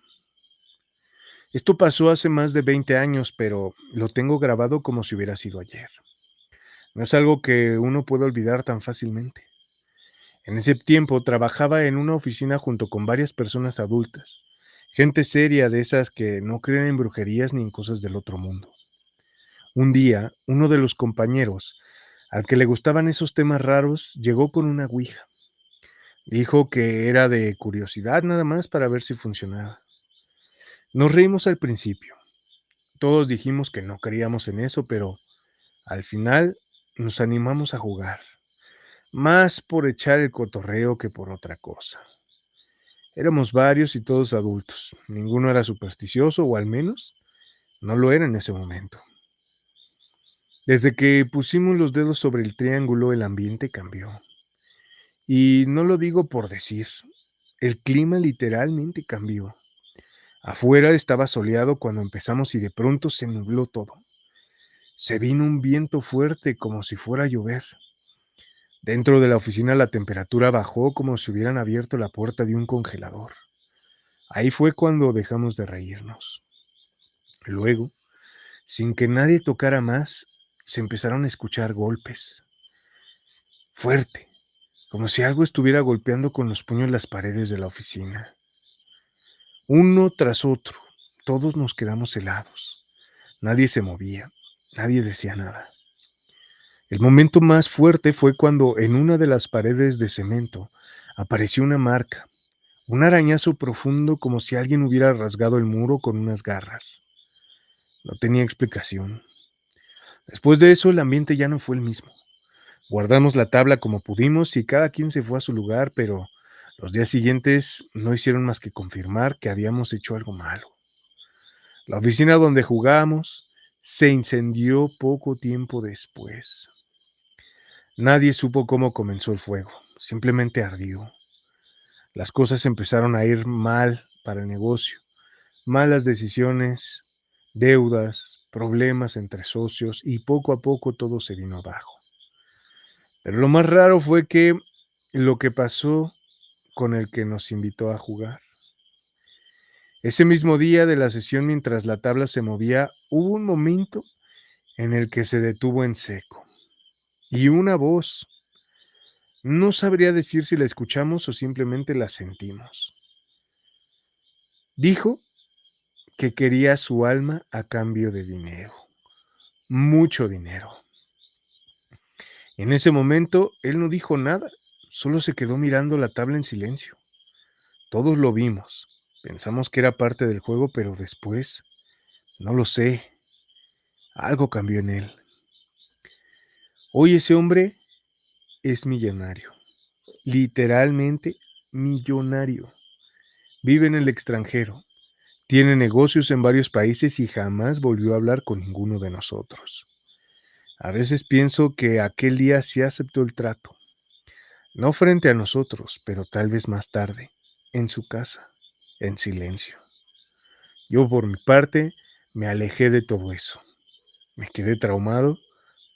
Esto pasó hace más de 20 años, pero lo tengo grabado como si hubiera sido ayer. No es algo que uno puede olvidar tan fácilmente. En ese tiempo trabajaba en una oficina junto con varias personas adultas, gente seria de esas que no creen en brujerías ni en cosas del otro mundo. Un día, uno de los compañeros, al que le gustaban esos temas raros, llegó con una ouija. Dijo que era de curiosidad nada más para ver si funcionaba. Nos reímos al principio. Todos dijimos que no creíamos en eso, pero al final nos animamos a jugar, más por echar el cotorreo que por otra cosa. Éramos varios y todos adultos. Ninguno era supersticioso, o al menos no lo era en ese momento. Desde que pusimos los dedos sobre el triángulo, el ambiente cambió. Y no lo digo por decir, el clima literalmente cambió. Afuera estaba soleado cuando empezamos y de pronto se nubló todo. Se vino un viento fuerte como si fuera a llover. Dentro de la oficina la temperatura bajó como si hubieran abierto la puerta de un congelador. Ahí fue cuando dejamos de reírnos. Luego, sin que nadie tocara más, se empezaron a escuchar golpes. Fuerte, como si algo estuviera golpeando con los puños las paredes de la oficina. Uno tras otro, todos nos quedamos helados. Nadie se movía, nadie decía nada. El momento más fuerte fue cuando en una de las paredes de cemento apareció una marca, un arañazo profundo como si alguien hubiera rasgado el muro con unas garras. No tenía explicación. Después de eso el ambiente ya no fue el mismo. Guardamos la tabla como pudimos y cada quien se fue a su lugar, pero los días siguientes no hicieron más que confirmar que habíamos hecho algo malo. La oficina donde jugábamos se incendió poco tiempo después. Nadie supo cómo comenzó el fuego, simplemente ardió. Las cosas empezaron a ir mal para el negocio, malas decisiones, deudas, problemas entre socios y poco a poco todo se vino abajo. Pero lo más raro fue que lo que pasó con el que nos invitó a jugar. Ese mismo día de la sesión, mientras la tabla se movía, hubo un momento en el que se detuvo en seco. Y una voz, no sabría decir si la escuchamos o simplemente la sentimos. Dijo que quería su alma a cambio de dinero, mucho dinero. En ese momento él no dijo nada, solo se quedó mirando la tabla en silencio. Todos lo vimos, pensamos que era parte del juego, pero después, no lo sé, algo cambió en él. Hoy ese hombre es millonario, literalmente millonario. Vive en el extranjero, tiene negocios en varios países y jamás volvió a hablar con ninguno de nosotros. A veces pienso que aquel día sí aceptó el trato, no frente a nosotros, pero tal vez más tarde, en su casa, en silencio. Yo por mi parte me alejé de todo eso. Me quedé traumado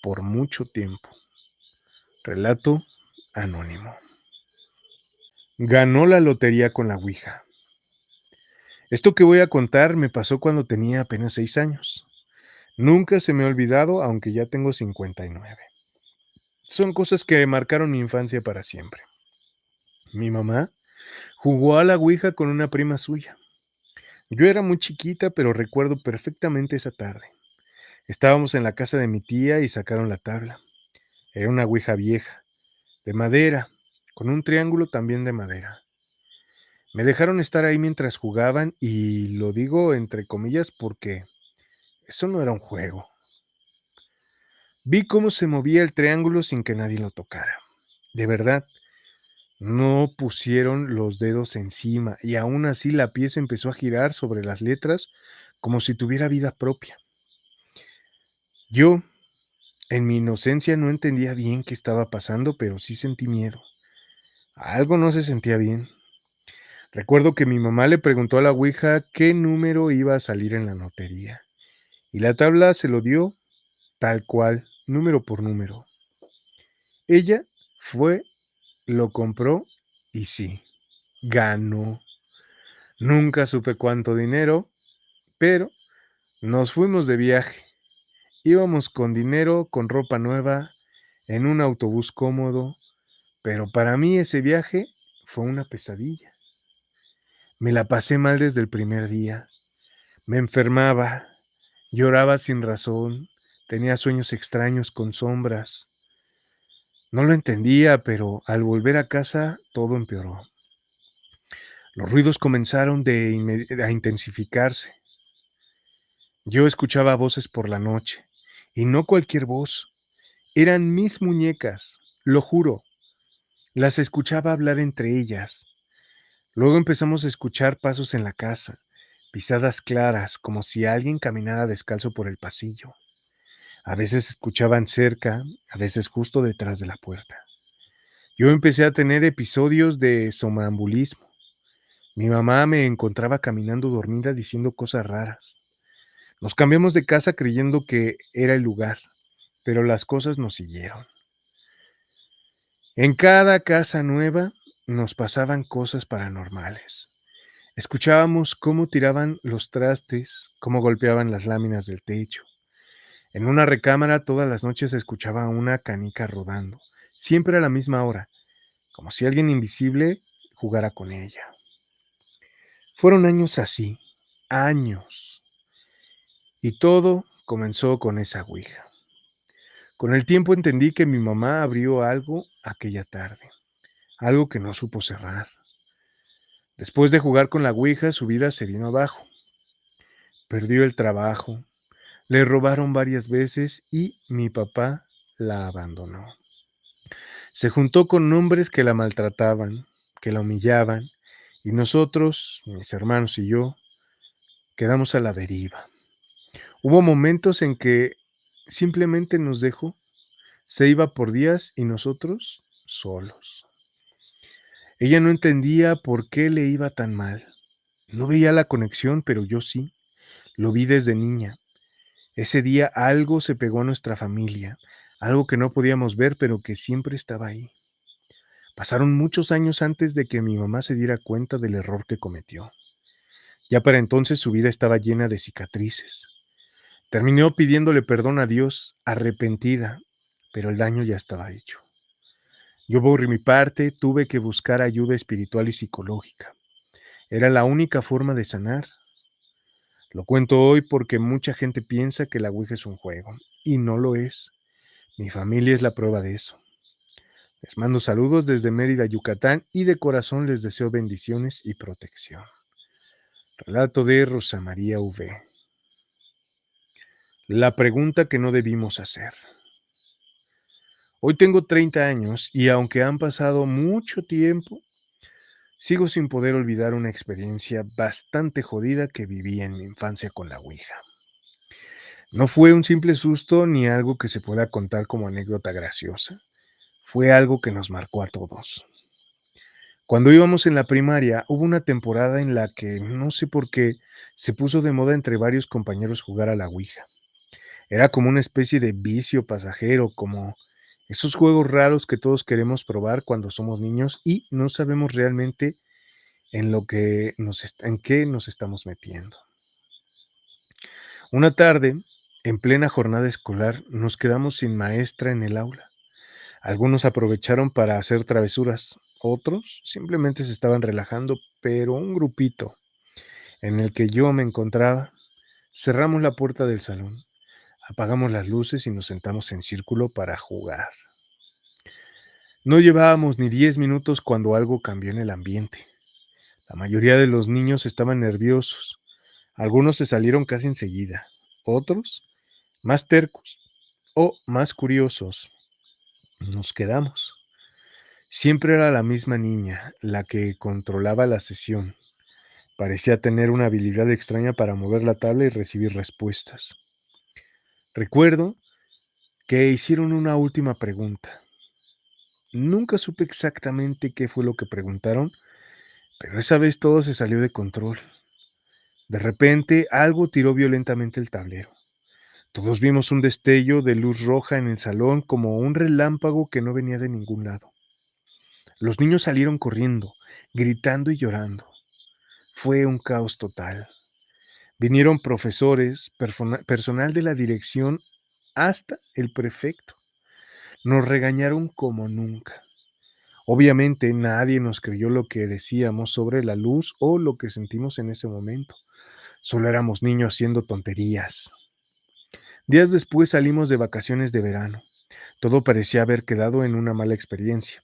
por mucho tiempo. Relato anónimo. Ganó la lotería con la Ouija. Esto que voy a contar me pasó cuando tenía apenas 6 años. Nunca se me ha olvidado, aunque ya tengo 59. Son cosas que marcaron mi infancia para siempre. Mi mamá jugó a la Ouija con una prima suya. Yo era muy chiquita, pero recuerdo perfectamente esa tarde. Estábamos en la casa de mi tía y sacaron la tabla. Era una Ouija vieja, de madera, con un triángulo también de madera. Me dejaron estar ahí mientras jugaban y lo digo entre comillas porque eso no era un juego. Vi cómo se movía el triángulo sin que nadie lo tocara. De verdad, no pusieron los dedos encima y aún así la pieza empezó a girar sobre las letras como si tuviera vida propia. Yo, en mi inocencia, no entendía bien qué estaba pasando, pero sí sentí miedo. Algo no se sentía bien. Recuerdo que mi mamá le preguntó a la Ouija qué número iba a salir en la lotería. Y la tabla se lo dio tal cual, número por número. Ella fue, lo compró y sí, ganó. Nunca supe cuánto dinero, pero nos fuimos de viaje. Íbamos con dinero, con ropa nueva, en un autobús cómodo, pero para mí ese viaje fue una pesadilla. Me la pasé mal desde el primer día. Me enfermaba, lloraba sin razón, tenía sueños extraños con sombras. No lo entendía, pero al volver a casa todo empeoró. Los ruidos comenzaron a intensificarse. Yo escuchaba voces por la noche, y no cualquier voz. Eran mis muñecas, lo juro. Las escuchaba hablar entre ellas. Luego empezamos a escuchar pasos en la casa, pisadas claras, como si alguien caminara descalzo por el pasillo. A veces escuchaban cerca, a veces justo detrás de la puerta. Yo empecé a tener episodios de somnambulismo. Mi mamá me encontraba caminando dormida diciendo cosas raras. Nos cambiamos de casa creyendo que era el lugar, pero las cosas nos siguieron. En cada casa nueva nos pasaban cosas paranormales. Escuchábamos cómo tiraban los trastes, cómo golpeaban las láminas del techo. En una recámara todas las noches se escuchaba una canica rodando, siempre a la misma hora, como si alguien invisible jugara con ella. Fueron años así, años, y todo comenzó con esa ouija. Con el tiempo entendí que mi mamá abrió algo aquella tarde, algo que no supo cerrar. Después de jugar con la ouija, su vida se vino abajo. Perdió el trabajo, le robaron varias veces y mi papá la abandonó. Se juntó con hombres que la maltrataban, que la humillaban, y nosotros, mis hermanos y yo, quedamos a la deriva. Hubo momentos en que simplemente nos dejó, se iba por días y nosotros solos. Ella no entendía por qué le iba tan mal. No veía la conexión, pero yo sí, lo vi desde niña. Ese día algo se pegó a nuestra familia, algo que no podíamos ver, pero que siempre estaba ahí. Pasaron muchos años antes de que mi mamá se diera cuenta del error que cometió. Ya para entonces su vida estaba llena de cicatrices. Terminó pidiéndole perdón a Dios, arrepentida, pero el daño ya estaba hecho. Yo por mi parte tuve que buscar ayuda espiritual y psicológica. Era la única forma de sanar. Lo cuento hoy porque mucha gente piensa que la Ouija es un juego, y no lo es. Mi familia es la prueba de eso. Les mando saludos desde Mérida, Yucatán, y de corazón les deseo bendiciones y protección. Relato de Rosa María V. La pregunta que no debimos hacer. Hoy tengo 30 años y aunque han pasado mucho tiempo, sigo sin poder olvidar una experiencia bastante jodida que viví en mi infancia con la Ouija. No fue un simple susto ni algo que se pueda contar como anécdota graciosa. Fue algo que nos marcó a todos. Cuando íbamos en la primaria, hubo una temporada en la que, no sé por qué, se puso de moda entre varios compañeros jugar a la Ouija. Era como una especie de vicio pasajero, como esos juegos raros que todos queremos probar cuando somos niños y no sabemos realmente en qué nos estamos metiendo. Una tarde, en plena jornada escolar, nos quedamos sin maestra en el aula. Algunos aprovecharon para hacer travesuras, otros simplemente se estaban relajando, pero un grupito en el que yo me encontraba, cerramos la puerta del salón, apagamos las luces y nos sentamos en círculo para jugar. No llevábamos ni 10 minutos cuando algo cambió en el ambiente. La mayoría de los niños estaban nerviosos. Algunos se salieron casi enseguida. Otros, más tercos o más curiosos, nos quedamos. Siempre era la misma niña la que controlaba la sesión. Parecía tener una habilidad extraña para mover la tabla y recibir respuestas. Recuerdo que hicieron una última pregunta. Nunca supe exactamente qué fue lo que preguntaron, pero esa vez todo se salió de control. De repente, algo tiró violentamente el tablero. Todos vimos un destello de luz roja en el salón como un relámpago que no venía de ningún lado. Los niños salieron corriendo, gritando y llorando. Fue un caos total. Vinieron profesores, personal de la dirección, hasta el prefecto. Nos regañaron como nunca. Obviamente nadie nos creyó lo que decíamos sobre la luz o lo que sentimos en ese momento. Solo éramos niños haciendo tonterías. Días después salimos de vacaciones de verano. Todo parecía haber quedado en una mala experiencia.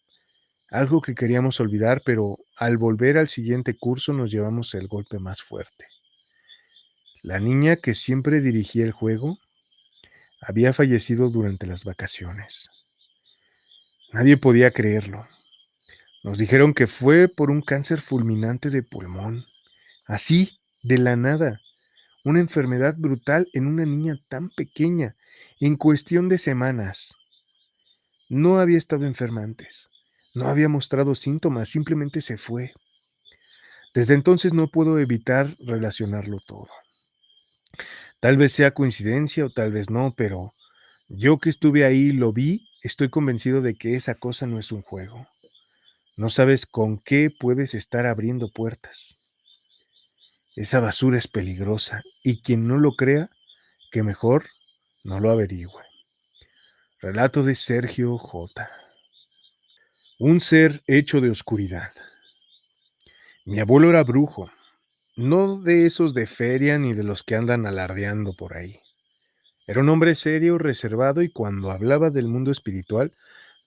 Algo que queríamos olvidar, pero al volver al siguiente curso nos llevamos el golpe más fuerte. La niña que siempre dirigía el juego había fallecido durante las vacaciones. Nadie podía creerlo. Nos dijeron que fue por un cáncer fulminante de pulmón. Así, de la nada. Una enfermedad brutal en una niña tan pequeña, en cuestión de semanas. No había estado enferma antes. No había mostrado síntomas, simplemente se fue. Desde entonces no puedo evitar relacionarlo todo. Tal vez sea coincidencia o tal vez no, pero yo que estuve ahí lo vi estoy convencido de que esa cosa no es un juego. No sabes con qué puedes estar abriendo puertas. Esa basura es peligrosa y quien no lo crea, que mejor no lo averigüe. Relato de Sergio J. Un ser hecho de oscuridad. Mi abuelo era brujo, no de esos de feria ni de los que andan alardeando por ahí. Era un hombre serio, reservado y cuando hablaba del mundo espiritual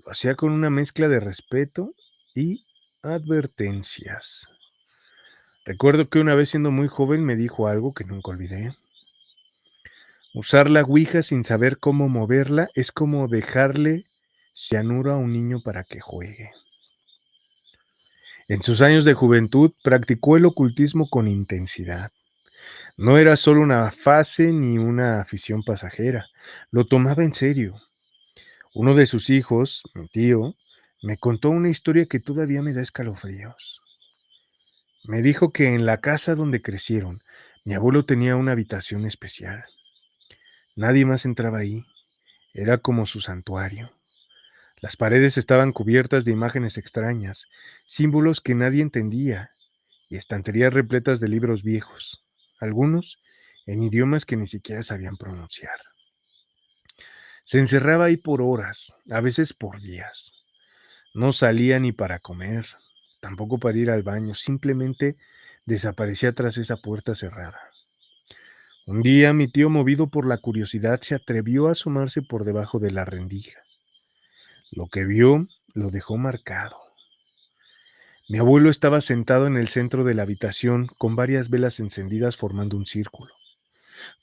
lo hacía con una mezcla de respeto y advertencias. Recuerdo que una vez siendo muy joven me dijo algo que nunca olvidé. Usar la ouija sin saber cómo moverla es como dejarle cianuro a un niño para que juegue. En sus años de juventud practicó el ocultismo con intensidad. No era solo una fase ni una afición pasajera, lo tomaba en serio. Uno de sus hijos, mi tío, me contó una historia que todavía me da escalofríos. Me dijo que en la casa donde crecieron, mi abuelo tenía una habitación especial. Nadie más entraba ahí, era como su santuario. Las paredes estaban cubiertas de imágenes extrañas, símbolos que nadie entendía, y estanterías repletas de libros viejos, algunos en idiomas que ni siquiera sabían pronunciar. Se encerraba ahí por horas, a veces por días. No salía ni para comer, tampoco para ir al baño, simplemente desaparecía tras esa puerta cerrada. Un día mi tío, movido por la curiosidad, se atrevió a asomarse por debajo de la rendija. Lo que vio lo dejó marcado. Mi abuelo estaba sentado en el centro de la habitación con varias velas encendidas formando un círculo.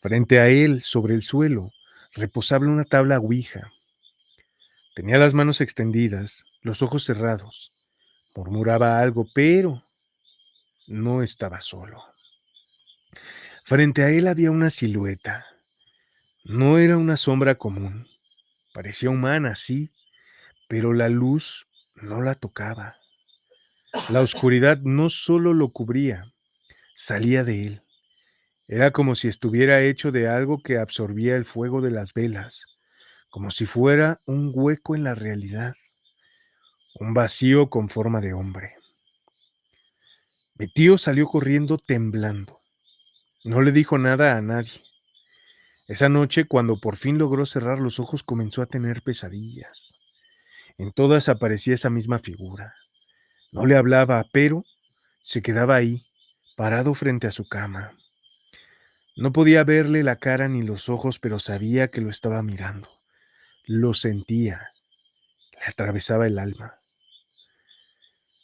Frente a él, sobre el suelo, reposaba una tabla ouija. Tenía las manos extendidas, los ojos cerrados. Murmuraba algo, pero no estaba solo. Frente a él había una silueta. No era una sombra común. Parecía humana, sí, pero la luz no la tocaba. La oscuridad no solo lo cubría, salía de él. Era como si estuviera hecho de algo que absorbía el fuego de las velas, como si fuera un hueco en la realidad, un vacío con forma de hombre. Mi tío salió corriendo temblando. No le dijo nada a nadie. Esa noche, cuando por fin logró cerrar los ojos, comenzó a tener pesadillas. En todas aparecía esa misma figura. No le hablaba, pero se quedaba ahí, parado frente a su cama. No podía verle la cara ni los ojos, pero sabía que lo estaba mirando. Lo sentía, le atravesaba el alma.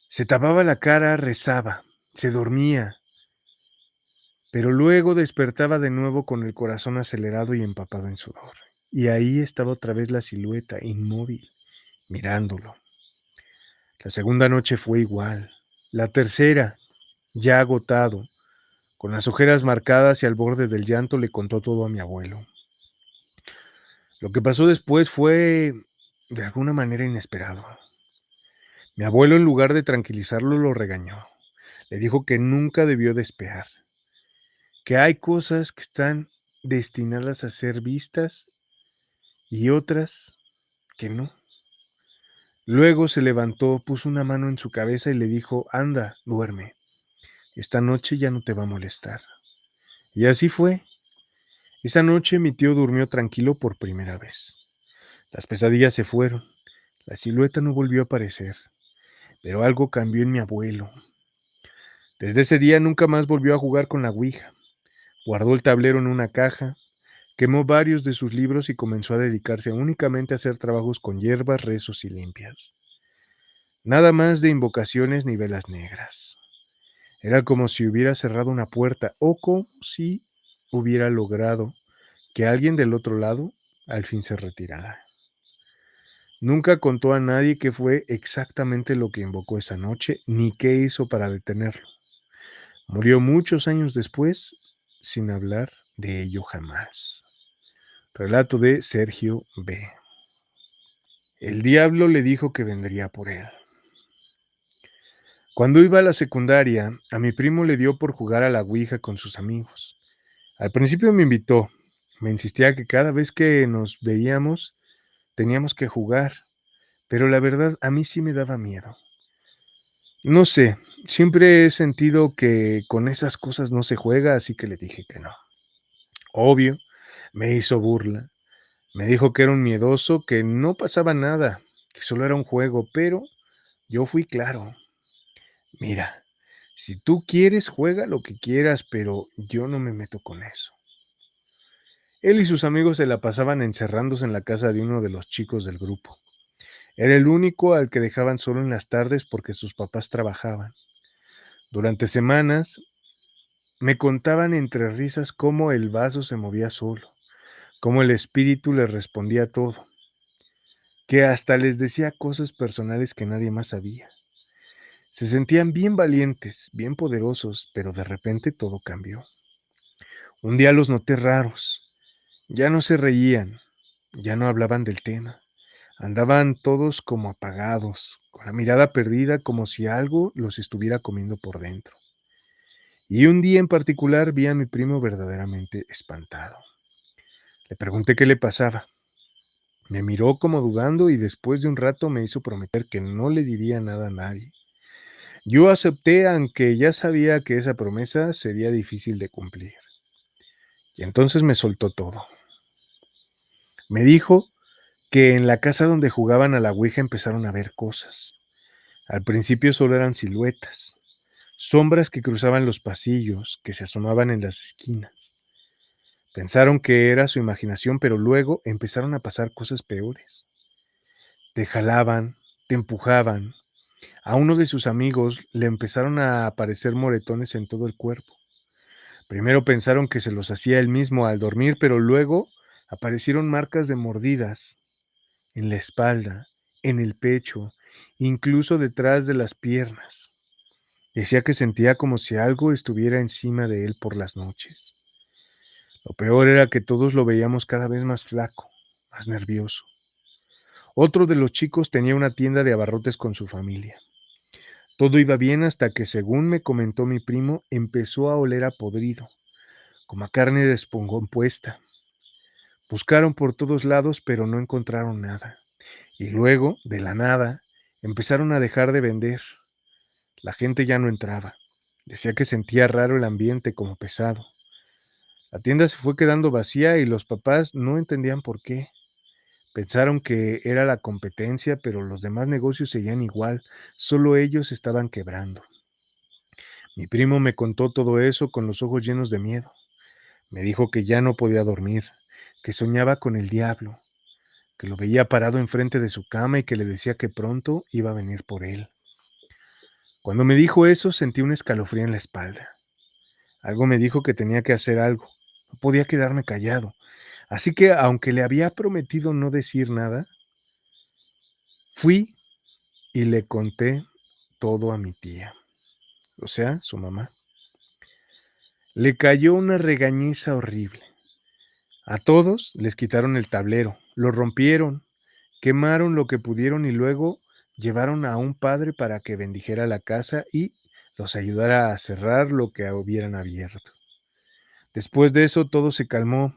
Se tapaba la cara, rezaba, se dormía, pero luego despertaba de nuevo con el corazón acelerado y empapado en sudor. Y ahí estaba otra vez la silueta, inmóvil, mirándolo. La segunda noche fue igual. La tercera, ya agotado, con las ojeras marcadas y al borde del llanto, le contó todo a mi abuelo. Lo que pasó después fue de alguna manera inesperado. Mi abuelo, en lugar de tranquilizarlo, lo regañó. Le dijo que nunca debió despejar, que hay cosas que están destinadas a ser vistas y otras que no. Luego se levantó, puso una mano en su cabeza y le dijo: anda, duerme. Esta noche ya no te va a molestar. Y así fue. Esa noche mi tío durmió tranquilo por primera vez. Las pesadillas se fueron. La silueta no volvió a aparecer. Pero algo cambió en mi abuelo. Desde ese día nunca más volvió a jugar con la ouija. Guardó el tablero en una caja, quemó varios de sus libros y comenzó a dedicarse únicamente a hacer trabajos con hierbas, rezos y limpias. Nada más de invocaciones ni velas negras. Era como si hubiera cerrado una puerta o como si hubiera logrado que alguien del otro lado al fin se retirara. Nunca contó a nadie qué fue exactamente lo que invocó esa noche ni qué hizo para detenerlo. Murió muchos años después sin hablar de ello jamás. Relato de Sergio B. El diablo le dijo que vendría por él. Cuando iba a la secundaria, a mi primo le dio por jugar a la ouija con sus amigos. Al principio me invitó, me insistía que cada vez que nos veíamos teníamos que jugar, pero la verdad a mí sí me daba miedo. No sé, siempre he sentido que con esas cosas no se juega, así que le dije que no. Obvio, me hizo burla. Me dijo que era un miedoso, que no pasaba nada, que solo era un juego, pero yo fui claro. Mira, si tú quieres, juega lo que quieras, pero yo no me meto con eso. Él y sus amigos se la pasaban encerrándose en la casa de uno de los chicos del grupo. Era el único al que dejaban solo en las tardes porque sus papás trabajaban. Durante semanas me contaban entre risas cómo el vaso se movía solo, cómo el espíritu les respondía todo, que hasta les decía cosas personales que nadie más sabía. Se sentían bien valientes, bien poderosos, pero de repente todo cambió. Un día los noté raros. Ya no se reían, ya no hablaban del tema. Andaban todos como apagados, con la mirada perdida como si algo los estuviera comiendo por dentro. Y un día en particular vi a mi primo verdaderamente espantado. Le pregunté qué le pasaba. Me miró como dudando y después de un rato me hizo prometer que no le diría nada a nadie. Yo acepté, aunque ya sabía que esa promesa sería difícil de cumplir. Y entonces me soltó todo. Me dijo que en la casa donde jugaban a la Ouija empezaron a ver cosas. Al principio solo eran siluetas, sombras que cruzaban los pasillos, que se asomaban en las esquinas. Pensaron que era su imaginación, pero luego empezaron a pasar cosas peores. Te jalaban, te empujaban. A uno de sus amigos le empezaron a aparecer moretones en todo el cuerpo. Primero pensaron que se los hacía él mismo al dormir, pero luego aparecieron marcas de mordidas en la espalda, en el pecho, incluso detrás de las piernas. Decía que sentía como si algo estuviera encima de él por las noches. Lo peor era que todos lo veíamos cada vez más flaco, más nervioso. Otro de los chicos tenía una tienda de abarrotes con su familia. Todo iba bien hasta que, según me comentó mi primo, empezó a oler a podrido, como a carne descompuesta. Buscaron por todos lados, pero no encontraron nada. Y luego, de la nada, empezaron a dejar de vender. La gente ya no entraba. Decía que sentía raro el ambiente, como pesado. La tienda se fue quedando vacía y los papás no entendían por qué. Pensaron que era la competencia, pero los demás negocios seguían igual, solo ellos estaban quebrando. Mi primo me contó todo eso con los ojos llenos de miedo. Me dijo que ya no podía dormir, que soñaba con el diablo, que lo veía parado enfrente de su cama y que le decía que pronto iba a venir por él. Cuando me dijo eso, sentí un escalofrío en la espalda. Algo me dijo que tenía que hacer algo. No podía quedarme callado. Así que, aunque le había prometido no decir nada, fui y le conté todo a mi tía, o sea, su mamá. Le cayó una regañiza horrible. A todos les quitaron el tablero, lo rompieron, quemaron lo que pudieron y luego llevaron a un padre para que bendijera la casa y los ayudara a cerrar lo que hubieran abierto. Después de eso todo se calmó.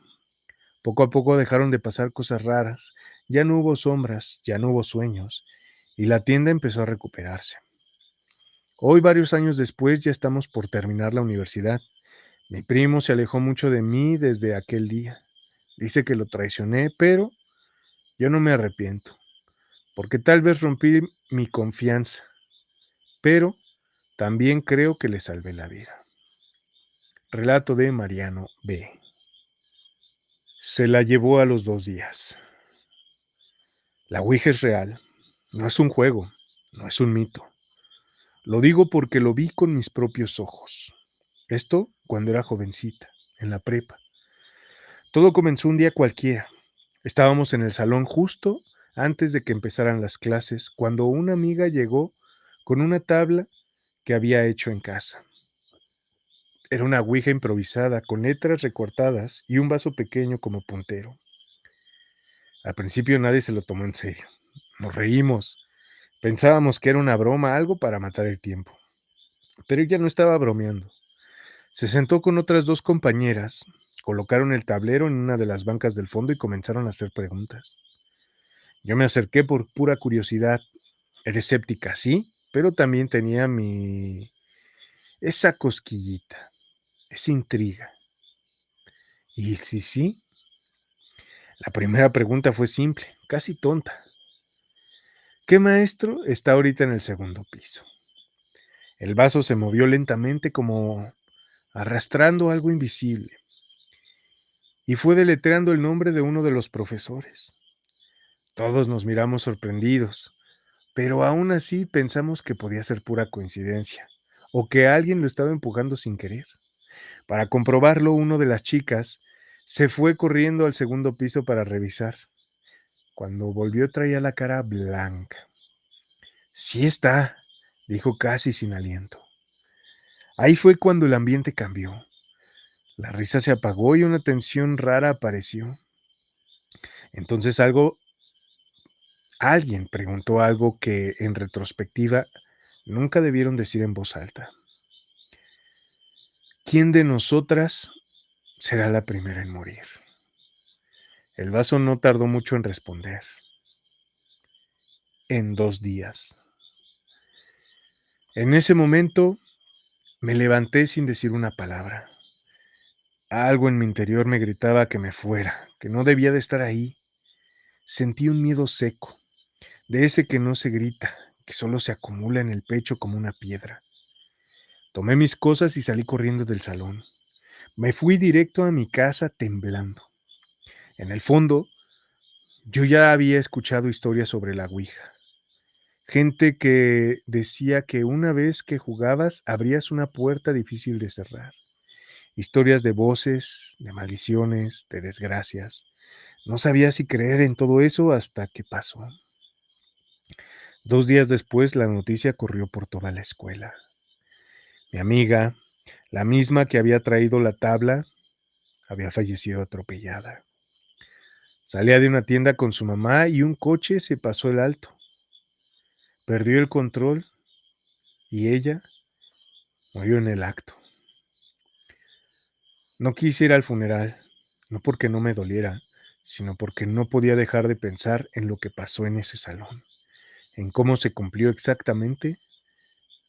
Poco a poco dejaron de pasar cosas raras, ya no hubo sombras, ya no hubo sueños, y la tienda empezó a recuperarse. Hoy, varios años después, ya estamos por terminar la universidad. Mi primo se alejó mucho de mí desde aquel día. Dice que lo traicioné, pero yo no me arrepiento, porque tal vez rompí mi confianza, pero también creo que le salvé la vida. Relato de Mariano B. Se la llevó a los 2 días. La Ouija es real, no es un juego, no es un mito. Lo digo porque lo vi con mis propios ojos. Esto cuando era jovencita, en la prepa. Todo comenzó un día cualquiera. Estábamos en el salón justo antes de que empezaran las clases, cuando una amiga llegó con una tabla que había hecho en casa. Era una ouija improvisada, con letras recortadas y un vaso pequeño como puntero. Al principio nadie se lo tomó en serio. Nos reímos. Pensábamos que era una broma, algo para matar el tiempo. Pero ella no estaba bromeando. Se sentó con otras dos compañeras, colocaron el tablero en una de las bancas del fondo y comenzaron a hacer preguntas. Yo me acerqué por pura curiosidad. Era escéptica, sí, pero también tenía esa cosquillita, esa intriga. Y sí, sí, la primera pregunta fue simple, casi tonta. ¿Qué maestro está ahorita en el segundo piso? El vaso se movió lentamente como arrastrando algo invisible y fue deletreando el nombre de uno de los profesores. Todos nos miramos sorprendidos, pero aún así pensamos que podía ser pura coincidencia o que alguien lo estaba empujando sin querer. Para comprobarlo, una de las chicas se fue corriendo al segundo piso para revisar. Cuando volvió traía la cara blanca. Sí está, dijo casi sin aliento. Ahí fue cuando el ambiente cambió. La risa se apagó y una tensión rara apareció. Entonces alguien preguntó algo que en retrospectiva nunca debieron decir en voz alta. ¿Quién de nosotras será la primera en morir? El vaso no tardó mucho en responder. En 2 días. En ese momento me levanté sin decir una palabra. Algo en mi interior me gritaba que me fuera, que no debía de estar ahí. Sentí un miedo seco, de ese que no se grita, que solo se acumula en el pecho como una piedra. Tomé mis cosas y salí corriendo del salón. Me fui directo a mi casa temblando. En el fondo, yo ya había escuchado historias sobre la Ouija. Gente que decía que una vez que jugabas abrías una puerta difícil de cerrar. Historias de voces, de maldiciones, de desgracias. No sabía si creer en todo eso hasta que pasó. 2 días después la noticia corrió por toda la escuela. Mi amiga, la misma que había traído la tabla, había fallecido atropellada. Salía de una tienda con su mamá y un coche se pasó el alto. Perdió el control y ella murió en el acto. No quise ir al funeral, no porque no me doliera, sino porque no podía dejar de pensar en lo que pasó en ese salón, en cómo se cumplió exactamente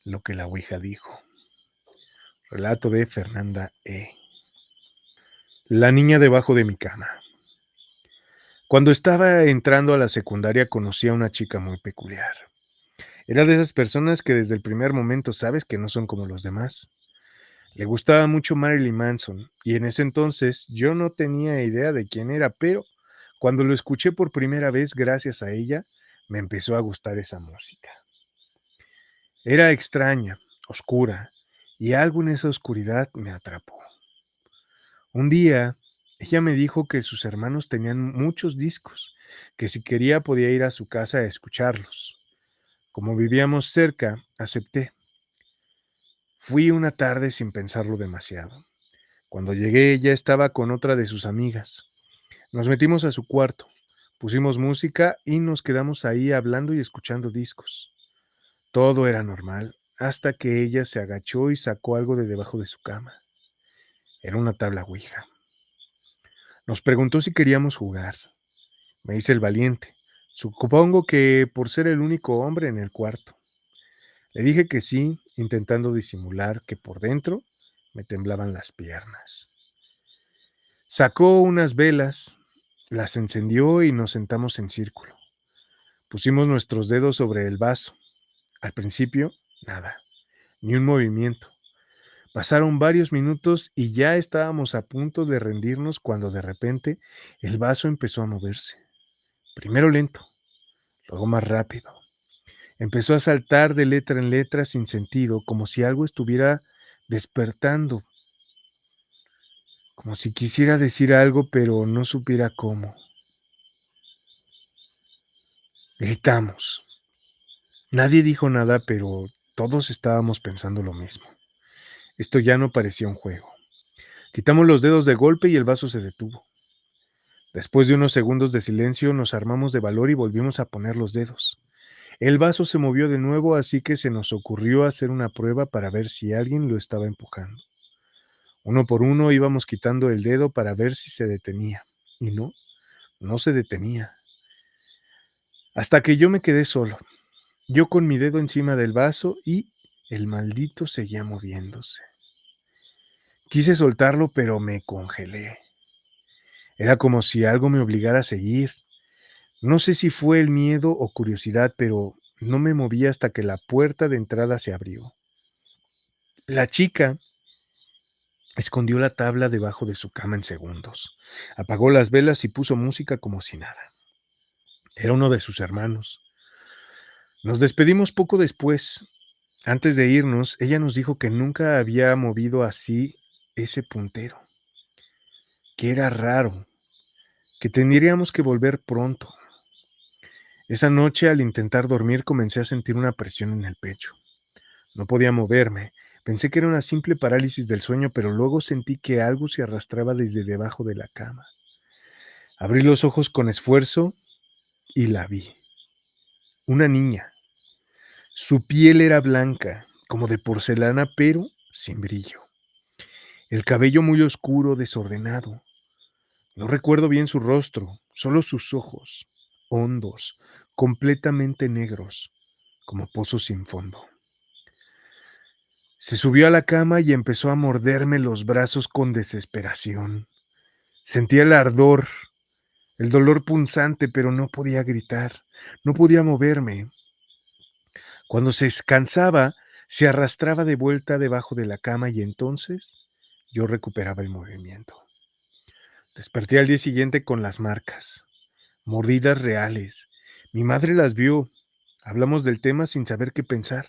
lo que la Ouija dijo. Relato de Fernanda E. La niña debajo de mi cama. Cuando estaba entrando a la secundaria conocí a una chica muy peculiar. Era de esas personas que desde el primer momento sabes que no son como los demás. Le gustaba mucho Marilyn Manson y en ese entonces yo no tenía idea de quién era, pero cuando lo escuché por primera vez gracias a ella, me empezó a gustar esa música. Era extraña, oscura, y algo en esa oscuridad me atrapó. Un día, ella me dijo que sus hermanos tenían muchos discos, que si quería podía ir a su casa a escucharlos. Como vivíamos cerca, acepté. Fui una tarde sin pensarlo demasiado. Cuando llegué, ella estaba con otra de sus amigas. Nos metimos a su cuarto, pusimos música y nos quedamos ahí hablando y escuchando discos. Todo era normal, hasta que ella se agachó y sacó algo de debajo de su cama. Era una tabla Ouija. Nos preguntó si queríamos jugar. Me hice el valiente. Supongo que por ser el único hombre en el cuarto. Le dije que sí, intentando disimular que por dentro me temblaban las piernas. Sacó unas velas, las encendió y nos sentamos en círculo. Pusimos nuestros dedos sobre el vaso. Al principio, nada, ni un movimiento. Pasaron varios minutos y ya estábamos a punto de rendirnos cuando de repente el vaso empezó a moverse. Primero lento, luego más rápido. Empezó a saltar de letra en letra sin sentido, como si algo estuviera despertando, como si quisiera decir algo pero no supiera cómo. Gritamos. Nadie dijo nada, pero todos estábamos pensando lo mismo. Esto ya no parecía un juego. Quitamos los dedos de golpe y el vaso se detuvo. Después de unos segundos de silencio nos armamos de valor y volvimos a poner los dedos. El vaso se movió de nuevo, así que se nos ocurrió hacer una prueba para ver si alguien lo estaba empujando. Uno por uno íbamos quitando el dedo para ver si se detenía. Y no, no se detenía. hasta que yo me quedé solo, yo con mi dedo encima del vaso y el maldito seguía moviéndose. Quise soltarlo, pero me congelé. Era como si algo me obligara a seguir. No sé si fue el miedo o curiosidad, pero no me moví hasta que la puerta de entrada se abrió. La chica escondió la tabla debajo de su cama en segundos. Apagó las velas y puso música como si nada. Era uno de sus hermanos. Nos despedimos poco después. Antes de irnos, ella nos dijo que nunca había movido así ese puntero, que era raro, que tendríamos que volver pronto. Esa noche, al intentar dormir, comencé a sentir una presión en el pecho. No podía moverme. Pensé que era una simple parálisis del sueño, pero luego sentí que algo se arrastraba desde debajo de la cama. Abrí los ojos con esfuerzo y la vi. Una niña. Su piel era blanca, como de porcelana, pero sin brillo. El cabello muy oscuro, desordenado. No recuerdo bien su rostro, solo sus ojos, hondos, completamente negros, como pozos sin fondo. Se subió a la cama y empezó a morderme los brazos con desesperación. Sentía el ardor, el dolor punzante, pero no podía gritar, no podía moverme. Cuando se cansaba, se arrastraba de vuelta debajo de la cama y entonces yo recuperaba el movimiento. Desperté al día siguiente con las marcas, mordidas reales. Mi madre las vio. Hablamos del tema sin saber qué pensar.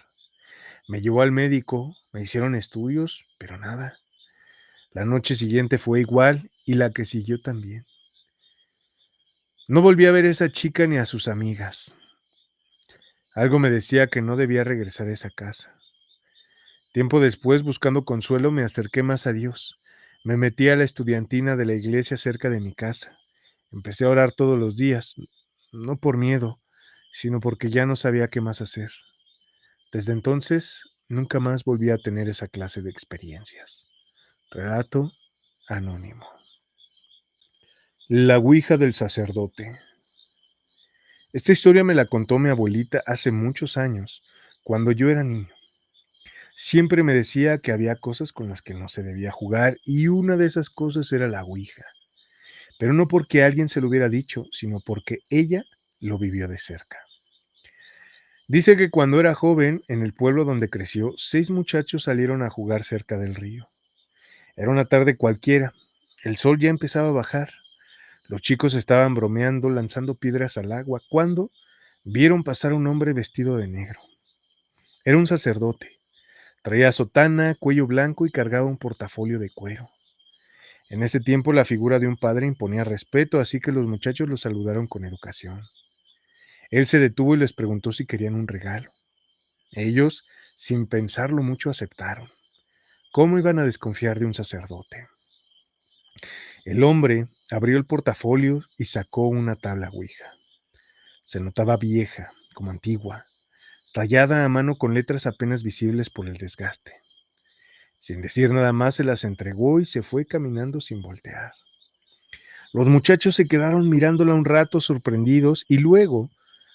Me llevó al médico, me hicieron estudios, pero nada. La noche siguiente fue igual y la que siguió también. No volví a ver a esa chica ni a sus amigas. Algo me decía que no debía regresar a esa casa. Tiempo después, buscando consuelo, me acerqué más a Dios. Me metí a la estudiantina de la iglesia cerca de mi casa. Empecé a orar todos los días, no por miedo, sino porque ya no sabía qué más hacer. Desde entonces, nunca más volví a tener esa clase de experiencias. Relato anónimo. La ouija del sacerdote. Esta historia me la contó mi abuelita hace muchos años, cuando yo era niño. Siempre me decía que había cosas con las que no se debía jugar y una de esas cosas era la ouija. Pero no porque alguien se lo hubiera dicho, sino porque ella lo vivió de cerca. Dice que cuando era joven, en el pueblo donde creció, 6 muchachos salieron a jugar cerca del río. Era una tarde cualquiera. El sol ya empezaba a bajar. Los chicos estaban bromeando, lanzando piedras al agua, cuando vieron pasar a un hombre vestido de negro. Era un sacerdote. Traía sotana, cuello blanco y cargaba un portafolio de cuero. En ese tiempo la figura de un padre imponía respeto, así que los muchachos lo saludaron con educación. Él se detuvo y les preguntó si querían un regalo. Ellos, sin pensarlo mucho, aceptaron. ¿Cómo iban a desconfiar de un sacerdote? El hombre abrió el portafolio y sacó una tabla ouija. Se notaba vieja, como antigua, tallada a mano con letras apenas visibles por el desgaste. Sin decir nada más, se las entregó y se fue caminando sin voltear. Los muchachos se quedaron mirándola un rato sorprendidos y luego,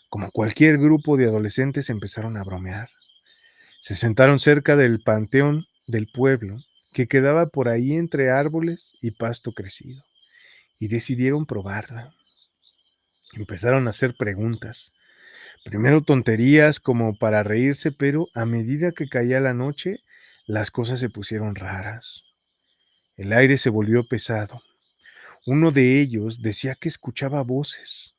como cualquier grupo de adolescentes, empezaron a bromear. Se sentaron cerca del panteón del pueblo, que quedaba por ahí entre árboles y pasto crecido, y decidieron probarla. Empezaron a hacer preguntas. Primero tonterías como para reírse, pero a medida que caía la noche, las cosas se pusieron raras. El aire se volvió pesado. Uno de ellos decía que escuchaba voces.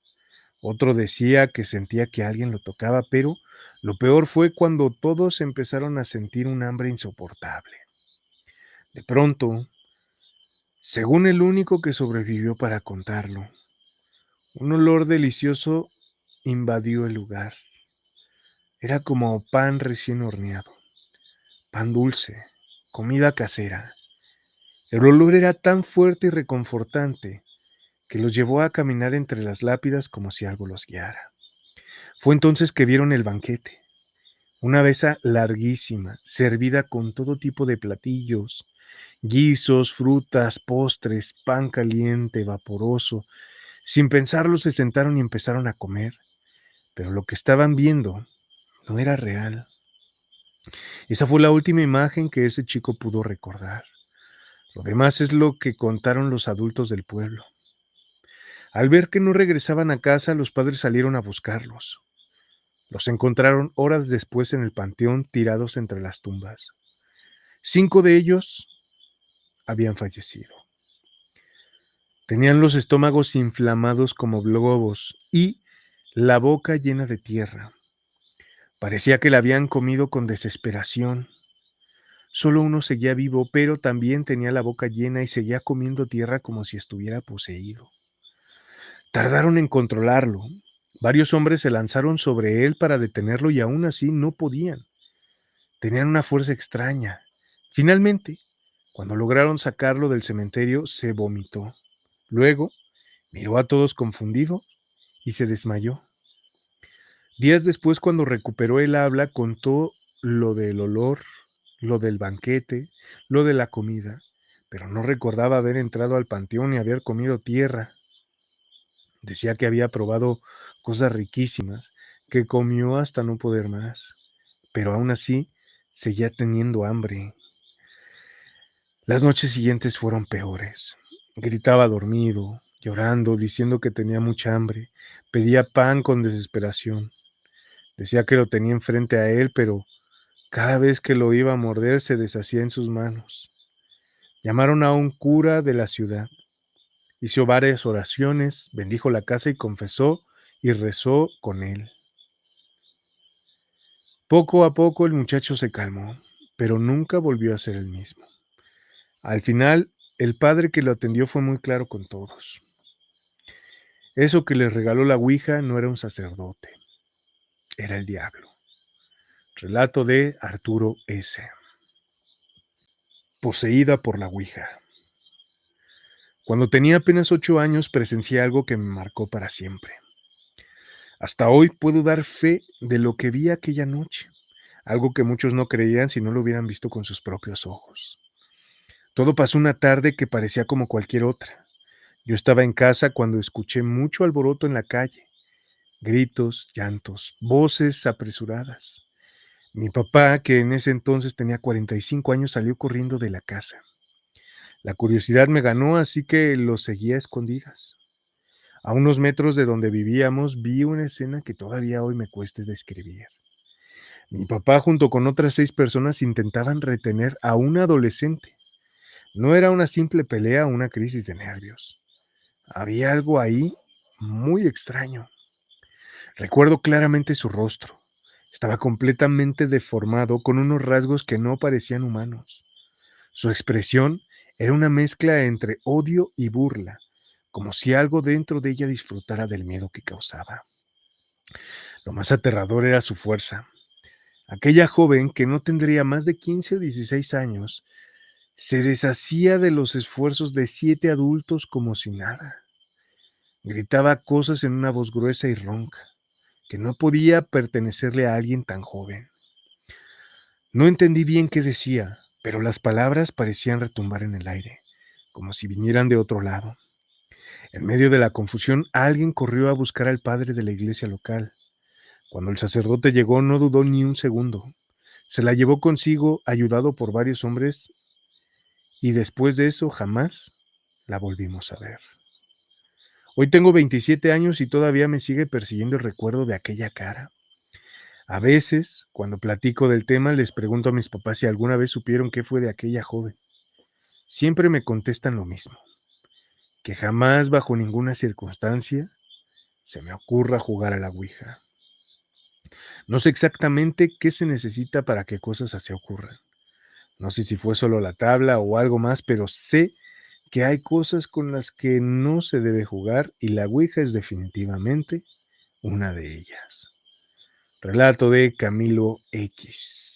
Otro decía que sentía que alguien lo tocaba, pero lo peor fue cuando todos empezaron a sentir un hambre insoportable. De pronto, según el único que sobrevivió para contarlo, un olor delicioso invadió el lugar. Era como pan recién horneado, pan dulce, comida casera. El olor era tan fuerte y reconfortante que los llevó a caminar entre las lápidas como si algo los guiara. Fue entonces que vieron el banquete, una mesa larguísima, servida con todo tipo de platillos, guisos, frutas, postres, pan caliente, vaporoso. Sin pensarlo se sentaron y empezaron a comer. pero lo que estaban viendo no era real. Esa fue la última imagen que ese chico pudo recordar. Lo demás es lo que contaron los adultos del pueblo. Al ver que no regresaban a casa, los padres salieron a buscarlos. Los encontraron horas después en el panteón tirados entre las tumbas. 5 de ellos habían fallecido. Tenían los estómagos inflamados como globos y la boca llena de tierra. Parecía que la habían comido con desesperación. Solo uno seguía vivo, pero también tenía la boca llena y seguía comiendo tierra como si estuviera poseído. Tardaron en controlarlo. Varios hombres se lanzaron sobre él para detenerlo y aún así no podían. Tenían una fuerza extraña. Finalmente, cuando lograron sacarlo del cementerio, se vomitó. Luego, miró a todos confundido y se desmayó. Días después, cuando recuperó el habla, contó lo del olor, lo del banquete, lo de la comida, pero no recordaba haber entrado al panteón y haber comido tierra. Decía que había probado cosas riquísimas, que comió hasta no poder más, pero aún así seguía teniendo hambre. Las noches siguientes fueron peores. Gritaba dormido, llorando, diciendo que tenía mucha hambre. Pedía pan con desesperación. Decía que lo tenía enfrente a él, pero cada vez que lo iba a morder se deshacía en sus manos. Llamaron a un cura de la ciudad. Hizo varias oraciones, bendijo la casa y confesó y rezó con él. Poco a poco el muchacho se calmó, pero nunca volvió a ser el mismo. Al final, el padre que lo atendió fue muy claro con todos. Eso que les regaló la ouija no era un sacerdote, era el diablo. Relato de Arturo S. Poseída por la ouija. Cuando tenía apenas 8 años presencié algo que me marcó para siempre. Hasta hoy puedo dar fe de lo que vi aquella noche, algo que muchos no creían si no lo hubieran visto con sus propios ojos. Todo pasó una tarde que parecía como cualquier otra. Yo estaba en casa cuando escuché mucho alboroto en la calle, gritos, llantos, voces apresuradas. Mi papá, que en ese entonces tenía 45 años, salió corriendo de la casa. La curiosidad me ganó, así que lo seguí a escondidas. A unos metros de donde vivíamos vi una escena que todavía hoy me cuesta describir. Mi papá junto con otras 6 personas intentaban retener a un adolescente. No era una simple pelea o una crisis de nervios. Había algo ahí muy extraño. Recuerdo claramente su rostro. Estaba completamente deformado con unos rasgos que no parecían humanos. Su expresión era una mezcla entre odio y burla, como si algo dentro de ella disfrutara del miedo que causaba. Lo más aterrador era su fuerza. Aquella joven, que no tendría más de 15 o 16 años, se deshacía de los esfuerzos de 7 adultos como si nada. Gritaba cosas en una voz gruesa y ronca, que no podía pertenecerle a alguien tan joven. No entendí bien qué decía, pero las palabras parecían retumbar en el aire, como si vinieran de otro lado. En medio de la confusión, alguien corrió a buscar al padre de la iglesia local. Cuando el sacerdote llegó, no dudó ni un segundo. Se la llevó consigo, ayudado por varios hombres, y después de eso jamás la volvimos a ver. Hoy tengo 27 años y todavía me sigue persiguiendo el recuerdo de aquella cara. A veces, cuando platico del tema, les pregunto a mis papás si alguna vez supieron qué fue de aquella joven. Siempre me contestan lo mismo, que jamás bajo ninguna circunstancia se me ocurra jugar a la ouija. No sé exactamente qué se necesita para que cosas así ocurran. No sé si fue solo la tabla o algo más, pero sé que hay cosas con las que no se debe jugar y la ouija es definitivamente una de ellas. Relato de Camilo X.